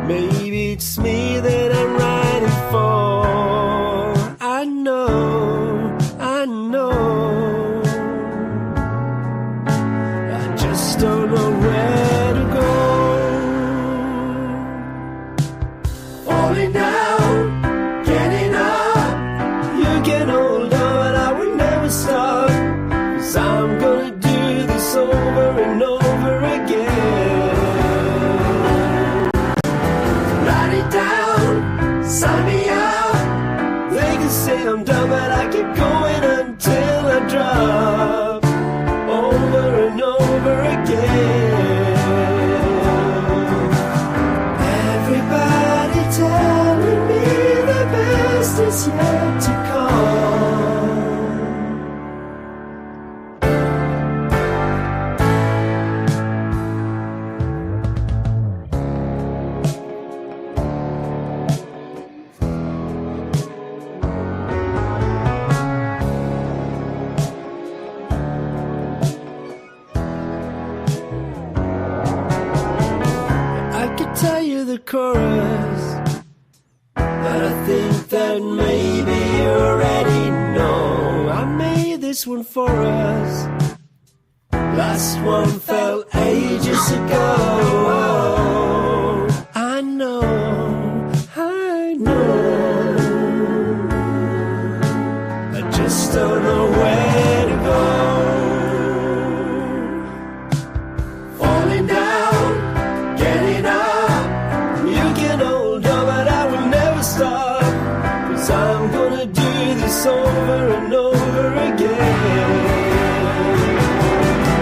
D: Maybe it's me that I'm writing for. I know. I just don't know where to go. Falling down, getting up. You get older, but I will never stop. 'Cause I'm gonna do this over and over again. Sign me up. They can say I'm done, but I keep going until I drop. Over and over again. Everybody telling me the best is yet to come. Chorus. I But I think that maybe you already know I made this one for us. Last one fell ages ago. I know. I just don't know where to go. Falling down, getting up. You can hold on, but I will never stop. 'Cause I'm gonna do this over and over again.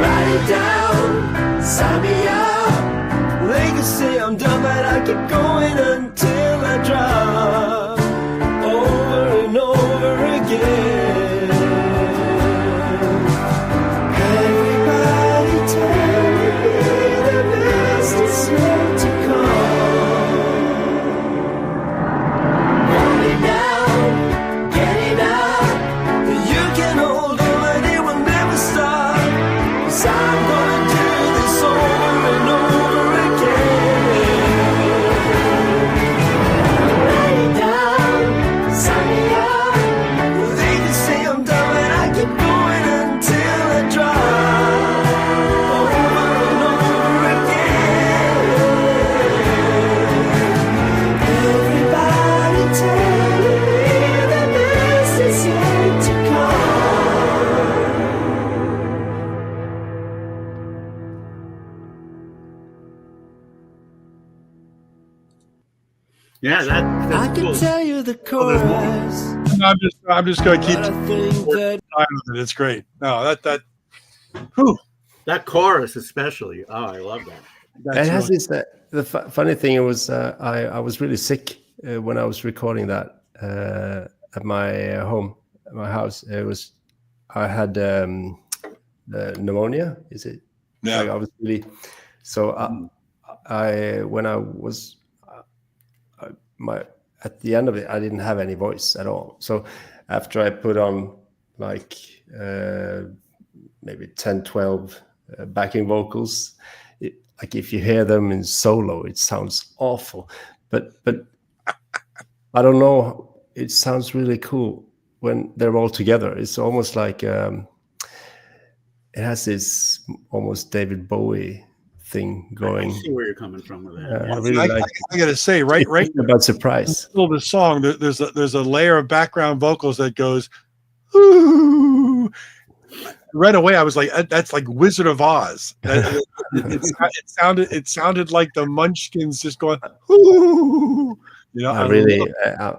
D: Write it down, sign me up. They can say I'm done, but I keep going until I drop. Over and over again. Everybody tell me the best is yet to come. Falling down, getting up. You can hold on, but it will never stop. 'Cause I'm gonna do this over and over again. Write it down, sign me up. They can say I'm done, but I keep going until I drop. Over and over again. Everybody tell me the best is yet to come.
B: Yeah,
D: I
B: that's
D: can
B: cool.
D: tell you the
B: Oh, there's more.
D: chorus,
A: I'm just going to keep
D: but I think that
A: time with it. It's great. No, whew,
B: That chorus, especially. Oh, I love that.
A: that's
C: It has
A: really-
C: this. Funny thing was, I was really sick when I was recording that at my home, at my house. I had pneumonia. Is it?
A: yeah.
C: Like I was really. So when I was at the end of it, I didn't have any voice at all. So after I put on like maybe 10, 12 backing vocals, like if you hear them in solo, it sounds awful. But I don't know. It sounds really cool when they're all together. It's almost like it has this almost David Bowie thing
B: I
C: going.
B: see where you're coming from with that.
C: I really like
A: I got to say, right
C: about surprise.
A: in the song, there's a layer of background vocals that goes, ooh. Right away, I was like, that's like Wizard of Oz. It sounded like the Munchkins just going, ooh. You know,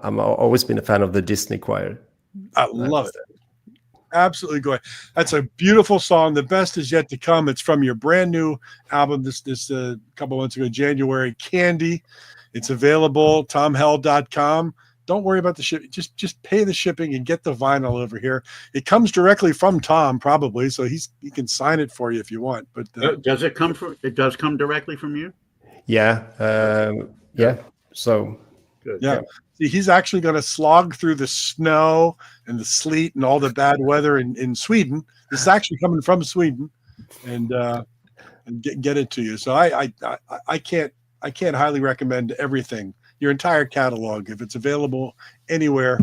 C: I'm always been a fan of the Disney choir.
A: I love it. Absolutely great. That's a beautiful song. The best is yet to come. It's from your brand new album this couple months ago, January, Candy. It's available, thomhell.com. Don't worry about the shipping. Just pay the shipping and get the vinyl over here. It comes directly from Tom, probably, so he can sign it for you if you want. But
B: Does it come from? It does come directly from you.
C: Yeah, yeah. So
B: Good.
A: yeah. See, he's actually going to slog through the snow and the sleet and all the bad weather in Sweden. This is actually coming from Sweden, and get it to you. So I can't highly recommend everything. Your entire catalog, if it's available anywhere,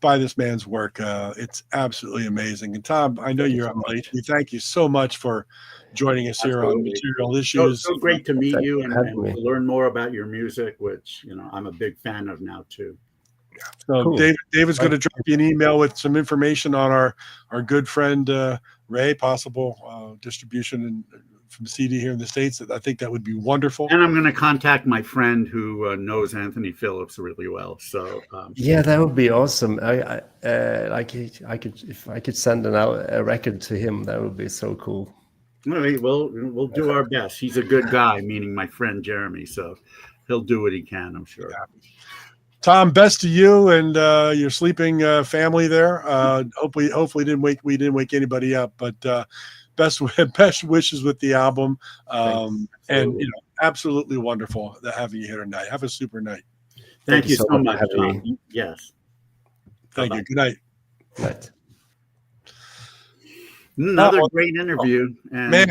A: buy this man's work. It's absolutely amazing. And Tom, I know you're up late. We thank you so much for joining us here on Material Issues.
B: So great to meet you and
C: having me.
B: to learn more about your music, which I'm a big fan of now too.
A: So
C: Cool.
A: David's going to drop you an email with some information on our good friend Ray, possible distribution from CD here in the States. I think that would be wonderful.
B: And I'm going to contact my friend who knows Anthony Phillips really well. So
C: yeah, that would be awesome. I could if I could send a record to him, that would be so cool.
B: we'll do our best. He's a good guy, meaning my friend Jeremy. So he'll do what he can, I'm sure.
A: Yeah. Tom, best to you and your sleeping family there. Hopefully we didn't wake anybody up, but best wishes with the album. And absolutely wonderful having you here tonight. Have a super night.
B: Thank you so much,
C: for having
B: Tom.
C: me.
B: Yes.
A: Thank
B: Bye-bye.
A: you. Good night.
C: Right.
B: Another great interview. And
A: man.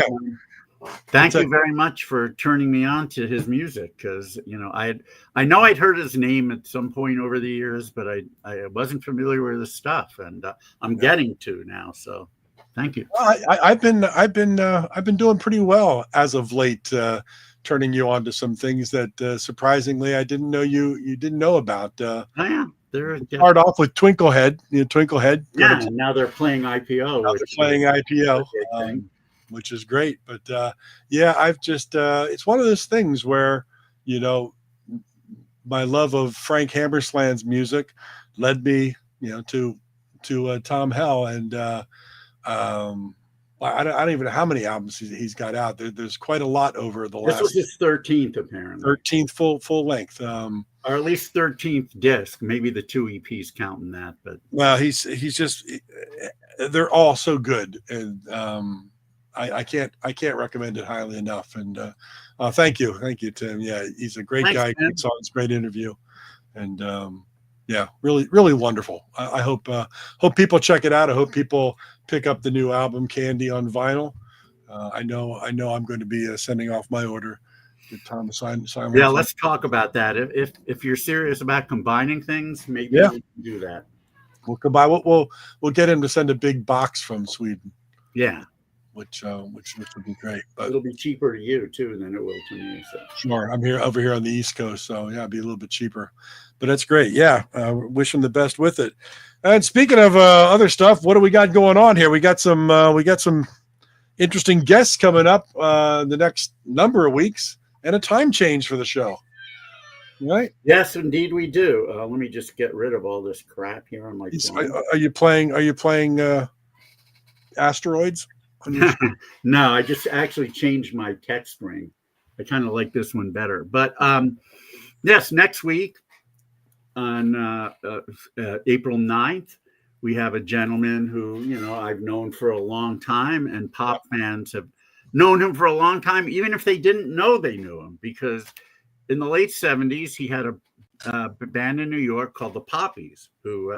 B: Thank you very much for turning me on to his music, because I know I'd heard his name at some point over the years, but I wasn't familiar with his stuff, and I'm getting to now. So thank you.
A: Well, I've been doing pretty well as of late, turning you on to some things that surprisingly I didn't know you didn't know about. Start off with Twinklehead. Twinklehead.
B: Yeah, and now they're playing IPO.
A: Now they're playing IPO. Which is great. But I've just it's one of those things where, my love of Frank Hammersland's music led me, to Thom Hell. And I don't even know how many albums he's got out. There's quite a lot over the last.
B: This was his 13th, apparently.
A: 13th full length.
B: Or at least 13th disc. Maybe the 2 EPs counting that. But
A: well, he's just, they're all so good. And I can't recommend it highly enough. And thank you, Tim. Yeah, he's a great guy. Great songs, great interview, and really, really wonderful. I hope people check it out. I hope people pick up the new album Candy on vinyl. I know I'm going to be sending off my order to Thomas Simon.
B: Yeah, let's talk about that. If you're serious about combining things, maybe we can do that.
A: We'll combine. We'll get him to send a big box from Sweden.
B: Yeah.
A: Which would be great, but
B: it'll be cheaper to you too than it will to me. So.
A: Sure, I'm over here on the East Coast, so it'll be a little bit cheaper, but that's great. Yeah, wish him the best with it. And speaking of other stuff, what do we got going on here? We got some interesting guests coming up the next number of weeks, and a time change for the show. Right?
B: Yes, indeed we do. Let me just get rid of all this crap here on my phone.
A: Are you playing Asteroids?
B: No, I just actually changed my text ring. I kind of like this one better. But yes, next week on April 9th, we have a gentleman who, I've known for a long time, and pop fans have known him for a long time, even if they didn't know they knew him, because in the late 70s, he had a band in New York called the Poppies, who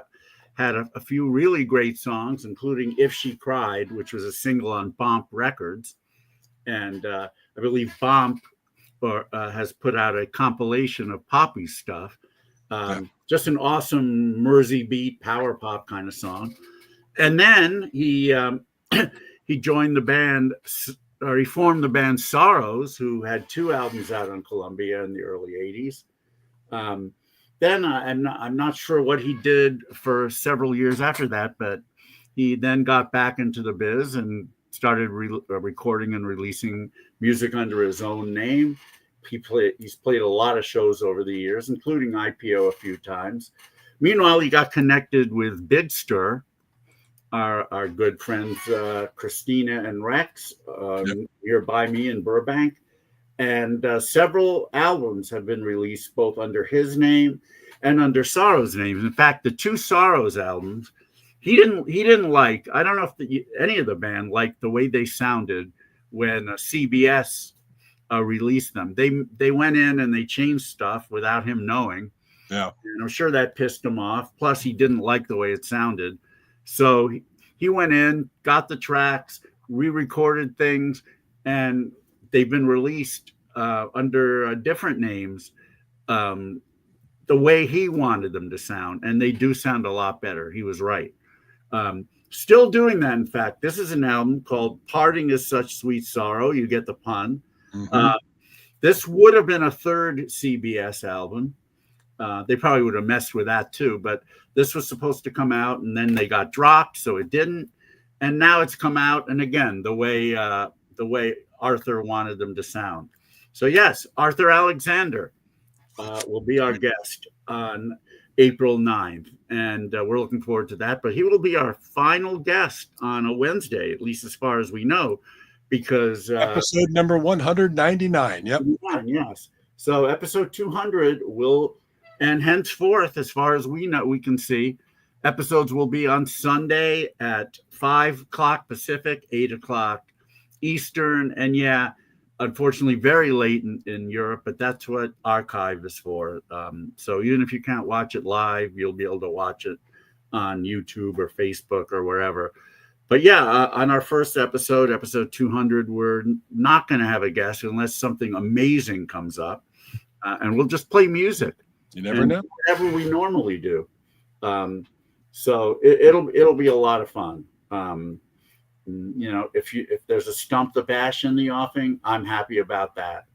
B: had a few really great songs, including If She Cried, which was a single on Bomp Records. And I believe Bomp has put out a compilation of Poppy stuff. Just an awesome Mersey beat, power pop kind of song. And then he joined the band, or he formed the band Sorrows, who had 2 albums out on Columbia in the early 80s. Then I'm not sure what he did for several years after that, but he then got back into the biz and started recording and releasing music under his own name. He's played a lot of shows over the years, including IPO a few times. Meanwhile, he got connected with Big Stir, our good friends Christina and Rex, nearby me in Burbank. And several albums have been released both under his name and under Sorrow's name. In fact, the 2 Sorrows albums, he didn't like. I don't know if any of the band liked the way they sounded when CBS released them. They went in and they changed stuff without him knowing.
A: Yeah,
B: and I'm sure that pissed him off. Plus, he didn't like the way it sounded, so he went in, got the tracks, re-recorded things, and they've been released under different names, the way he wanted them to sound, and they do sound a lot better. He was right. Still doing that, in fact. This is an album called Parting Is Such Sweet Sorrow. You get the pun. Mm-hmm. This would have been a 3rd CBS album. They probably would have messed with that too, but this was supposed to come out, and then they got dropped, so it didn't. And now it's come out, and again, the way Arthur wanted them to sound. So yes, Arthur Alexander will be our guest on April 9th, and we're looking forward to that. But he will be our final guest on a Wednesday, at least as far as we know, because
A: episode number 199. Yep.
B: Yes. So episode 200 will, and henceforth, as far as we know, we can see, episodes will be on Sunday at 5 o'clock Pacific, 8 o'clock Eastern, and unfortunately very late in Europe, but that's what archive is for. So even if you can't watch it live, you'll be able to watch it on YouTube or Facebook or wherever. But yeah, on our first episode 200, we're not going to have a guest unless something amazing comes up, and we'll just play music.
A: You never know.
B: Whatever we normally do. So it'll be a lot of fun. If there's a stump the bash in the offing, I'm happy about that.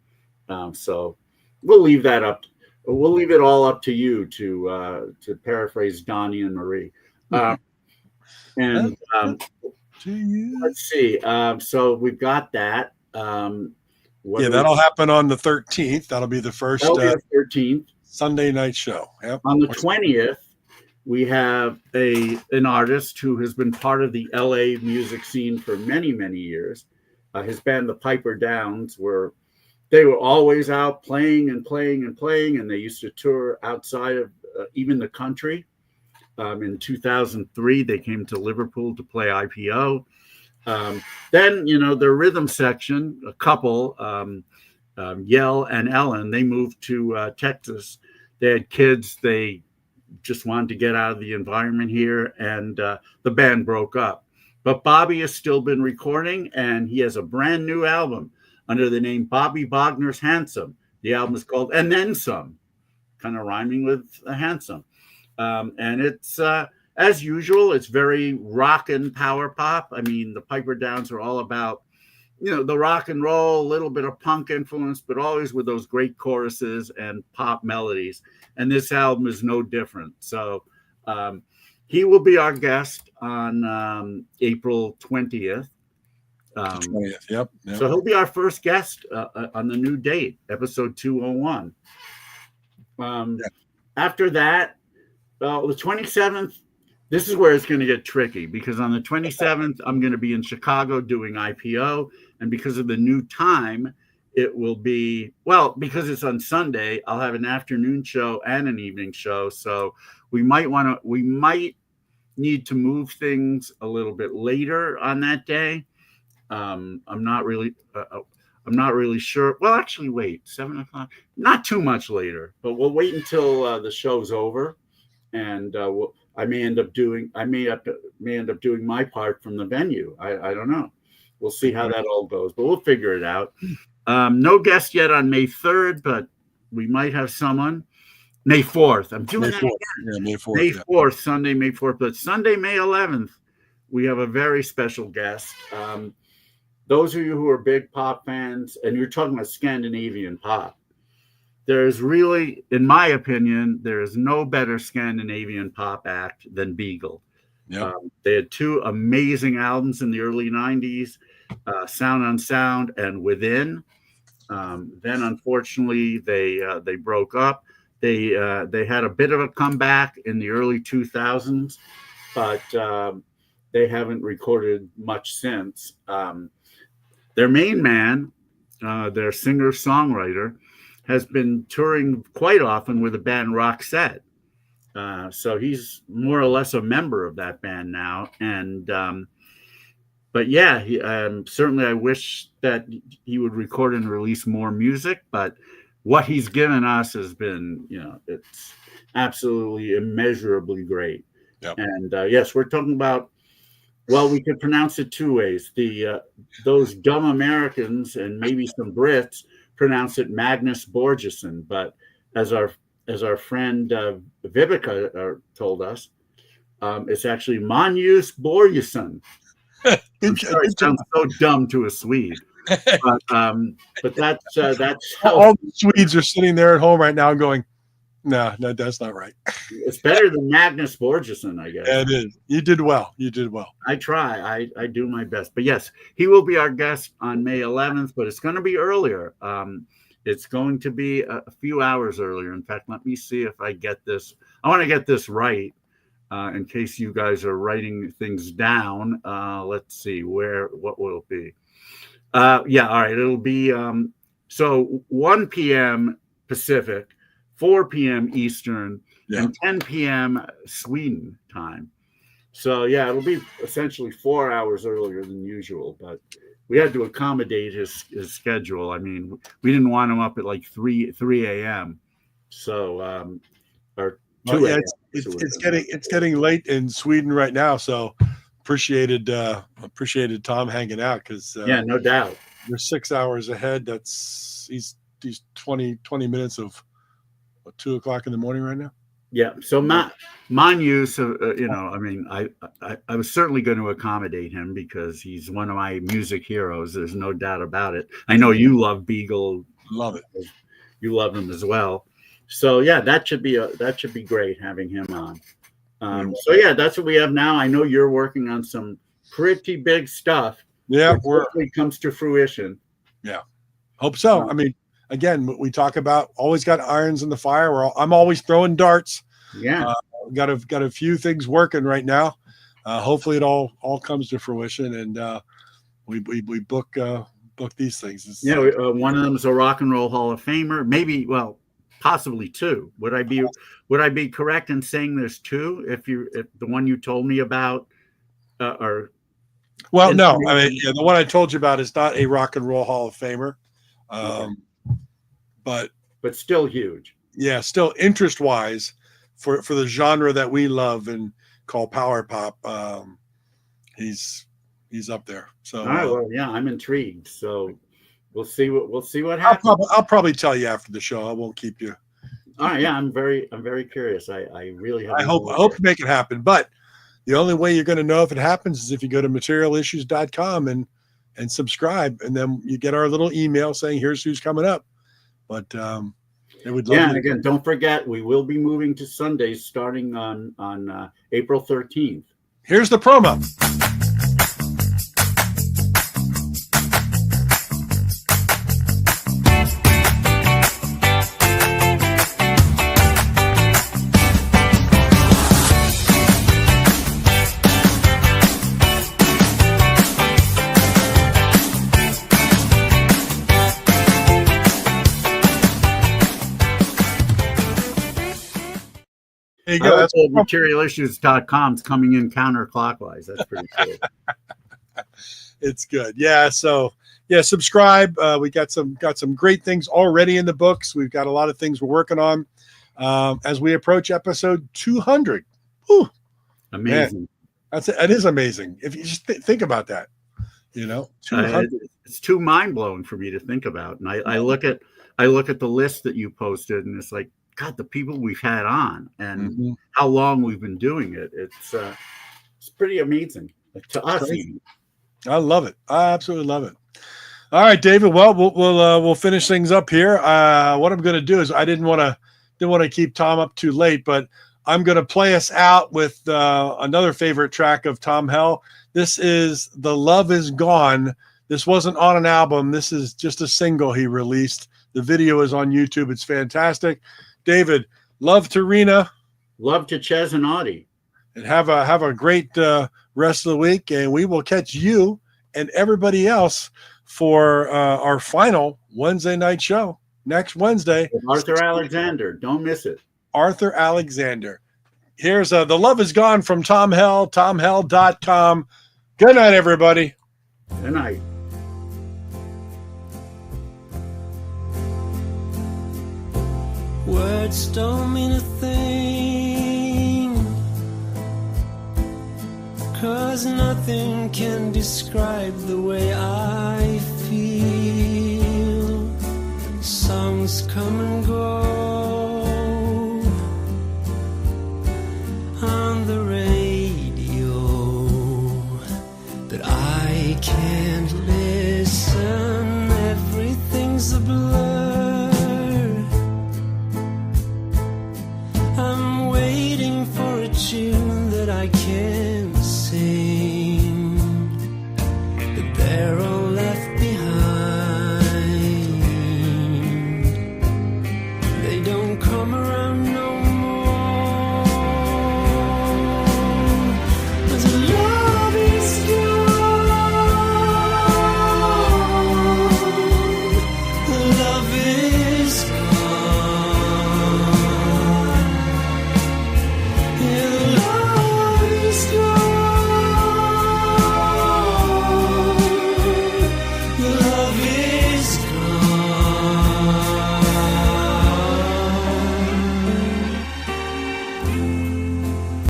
B: So we'll leave that up. We'll leave it all up to you to paraphrase Donnie and Marie. Let's see. So we've got that.
A: That'll happen on the 13th. That'll be the first
B: 13th
A: Sunday night show. Yep.
B: On the 20th, we have an artist who has been part of the LA music scene for many, many years. His band, the Piper Downs, were always out playing and playing and playing, and they used to tour outside of even the country. In 2003, they came to Liverpool to play IPO. Then, their rhythm section, a couple, Yell and Ellen, they moved to Texas. They had kids. They just wanted to get out of the environment here, and the band broke up. But Bobby has still been recording, and he has a brand new album under the name Bobby Bogner's Handsome. The album is called And Then Some, kind of rhyming with handsome. And it's, as usual, it's very rock and power pop. I mean, the Piper Downs are all about, the rock and roll, a little bit of punk influence, but always with those great choruses and pop melodies. And this album is no different. So he will be our guest on April 20th.
A: 20th, yep.
B: So he'll be our first guest on the new date, episode 201. After that, the 27th, this is where it's going to get tricky, because on the 27th, I'm going to be in Chicago doing IPO. And because of the new time, it will be, because it's on Sunday, I'll have an afternoon show and an evening show. So we might need to move things a little bit later on that day. I'm not really sure. Well, actually, wait, 7:00, not too much later, but we'll wait until the show's over. And I may end up doing my part from the venue. I don't know. We'll see how that all goes, but we'll figure it out. No guest yet on May 3rd, but we might have someone. May 4th. I'm doing that again.
A: Yeah, May 4th.
B: May 4th, Sunday, May 4th. But Sunday, May 11th, we have a very special guest. Those of you who are big pop fans, and you're talking about Scandinavian pop, there's really, in my opinion, there is no better Scandinavian pop act than Beagle.
A: Yep.
B: They had two amazing albums in the early 90s, Sound on Sound and Within. Then, unfortunately, they broke up. They had a bit of a comeback in the early 2000s, but they haven't recorded much since. Their main man, their singer-songwriter, has been touring quite often with the band Roxette. So he's more or less a member of that band now. And but yeah, certainly I wish that he would record and release more music, but what he's given us has been, it's absolutely immeasurably great.
A: Yep.
B: And yes, we're talking about, we could pronounce it two ways. Those dumb Americans and maybe some Brits pronounce it Magnus Borgesson, but as our friend Vivica told us, it's actually Magnus Borgesson. It sounds so dumb to a Swede, but that's how
A: all the Swedes are sitting there at home right now going, no, that's not right.
B: It's better than Magnus Borgesson, I guess.
A: Yeah, it is. You did well.
B: I try. I do my best. But yes, he will be our guest on May 11th, but it's going to be earlier. It's going to be a few hours earlier. In fact, let me see if I get this. I want to get this right in case you guys are writing things down. Let's see what will it be? All right. It'll be so 1 p.m. Pacific, 4 p.m. Eastern, and 10 p.m. Sweden time. So it'll be essentially 4 hours earlier than usual, but we had to accommodate his schedule. I mean, we didn't want him up at like 3 a.m. So, or 2 a.m.
A: It's getting late in Sweden right now. So appreciated Tom hanging out because
B: yeah, no doubt.
A: You're 6 hours ahead. He's 20 minutes of 2 o'clock in the morning right now.
B: Yeah. So my use of, I mean, I was certainly going to accommodate him because he's one of my music heroes. There's no doubt about it. I know you love Beagle.
A: Love it.
B: You love him as well. So yeah, that should be great having him on. So yeah, that's what we have now. I know you're working on some pretty big stuff.
A: Yeah,
B: hopefully comes to fruition.
A: Yeah, hope so. I mean, again, we talk about always got irons in the fire. I'm always throwing darts.
B: Yeah,
A: got a few things working right now. Hopefully, it all comes to fruition, and we book these things.
B: One of them is a Rock and Roll Hall of Famer. Maybe, possibly two. Would I be correct in saying there's two? If the one you told me about, or
A: well, no, I mean the one I told you about is not a Rock and Roll Hall of Famer, but
B: still huge.
A: Yeah, still interest wise for the genre that we love and call power pop. He's up there. So
B: all right, well, yeah, I'm intrigued. So we'll see what happens.
A: I'll probably tell you after the show. I won't keep you.
B: All right, yeah, I'm very curious. I really have.
A: I hope to make it happen, but the only way you're going to know if it happens is if you go to materialissues.com and subscribe, and then you get our little email saying here's who's coming up. But it would love.
B: Yeah, and again, don't forget we will be moving to Sundays starting on April 13th.
A: Here's the promo. There you go.
B: That's materialissues.com's coming in counterclockwise. That's pretty cool.
A: It's good. Yeah. So yeah, subscribe. We got some great things already in the books. We've got a lot of things we're working on as we approach episode 200. Whew.
B: Amazing.
A: Man, it is amazing. If you just think about that, 200.
B: It's too mind blowing for me to think about. And I look at the list that you posted, and it's like, God, the people we've had on and how long we've been doing it. It's pretty amazing to us.
A: I love it. I absolutely love it. All right, David. Well, we'll finish things up here. What I'm going to do is I didn't want to keep Tom up too late, but I'm going to play us out with another favorite track of Thom Hell. This is "The Love Is Gone." This wasn't on an album. This is just a single he released. The video is on YouTube. It's fantastic. David, love to Rena.
B: Love to Ches and Audie.
A: And have a great rest of the week. And we will catch you and everybody else for our final Wednesday night show next Wednesday.
B: With Arthur Alexander. Don't miss it.
A: Arthur Alexander. Here's "The Love Is Gone" from Thom Hell, thomhell.com. Good night, everybody.
B: Good night.
D: Words don't mean a thing, 'cause nothing can describe the way I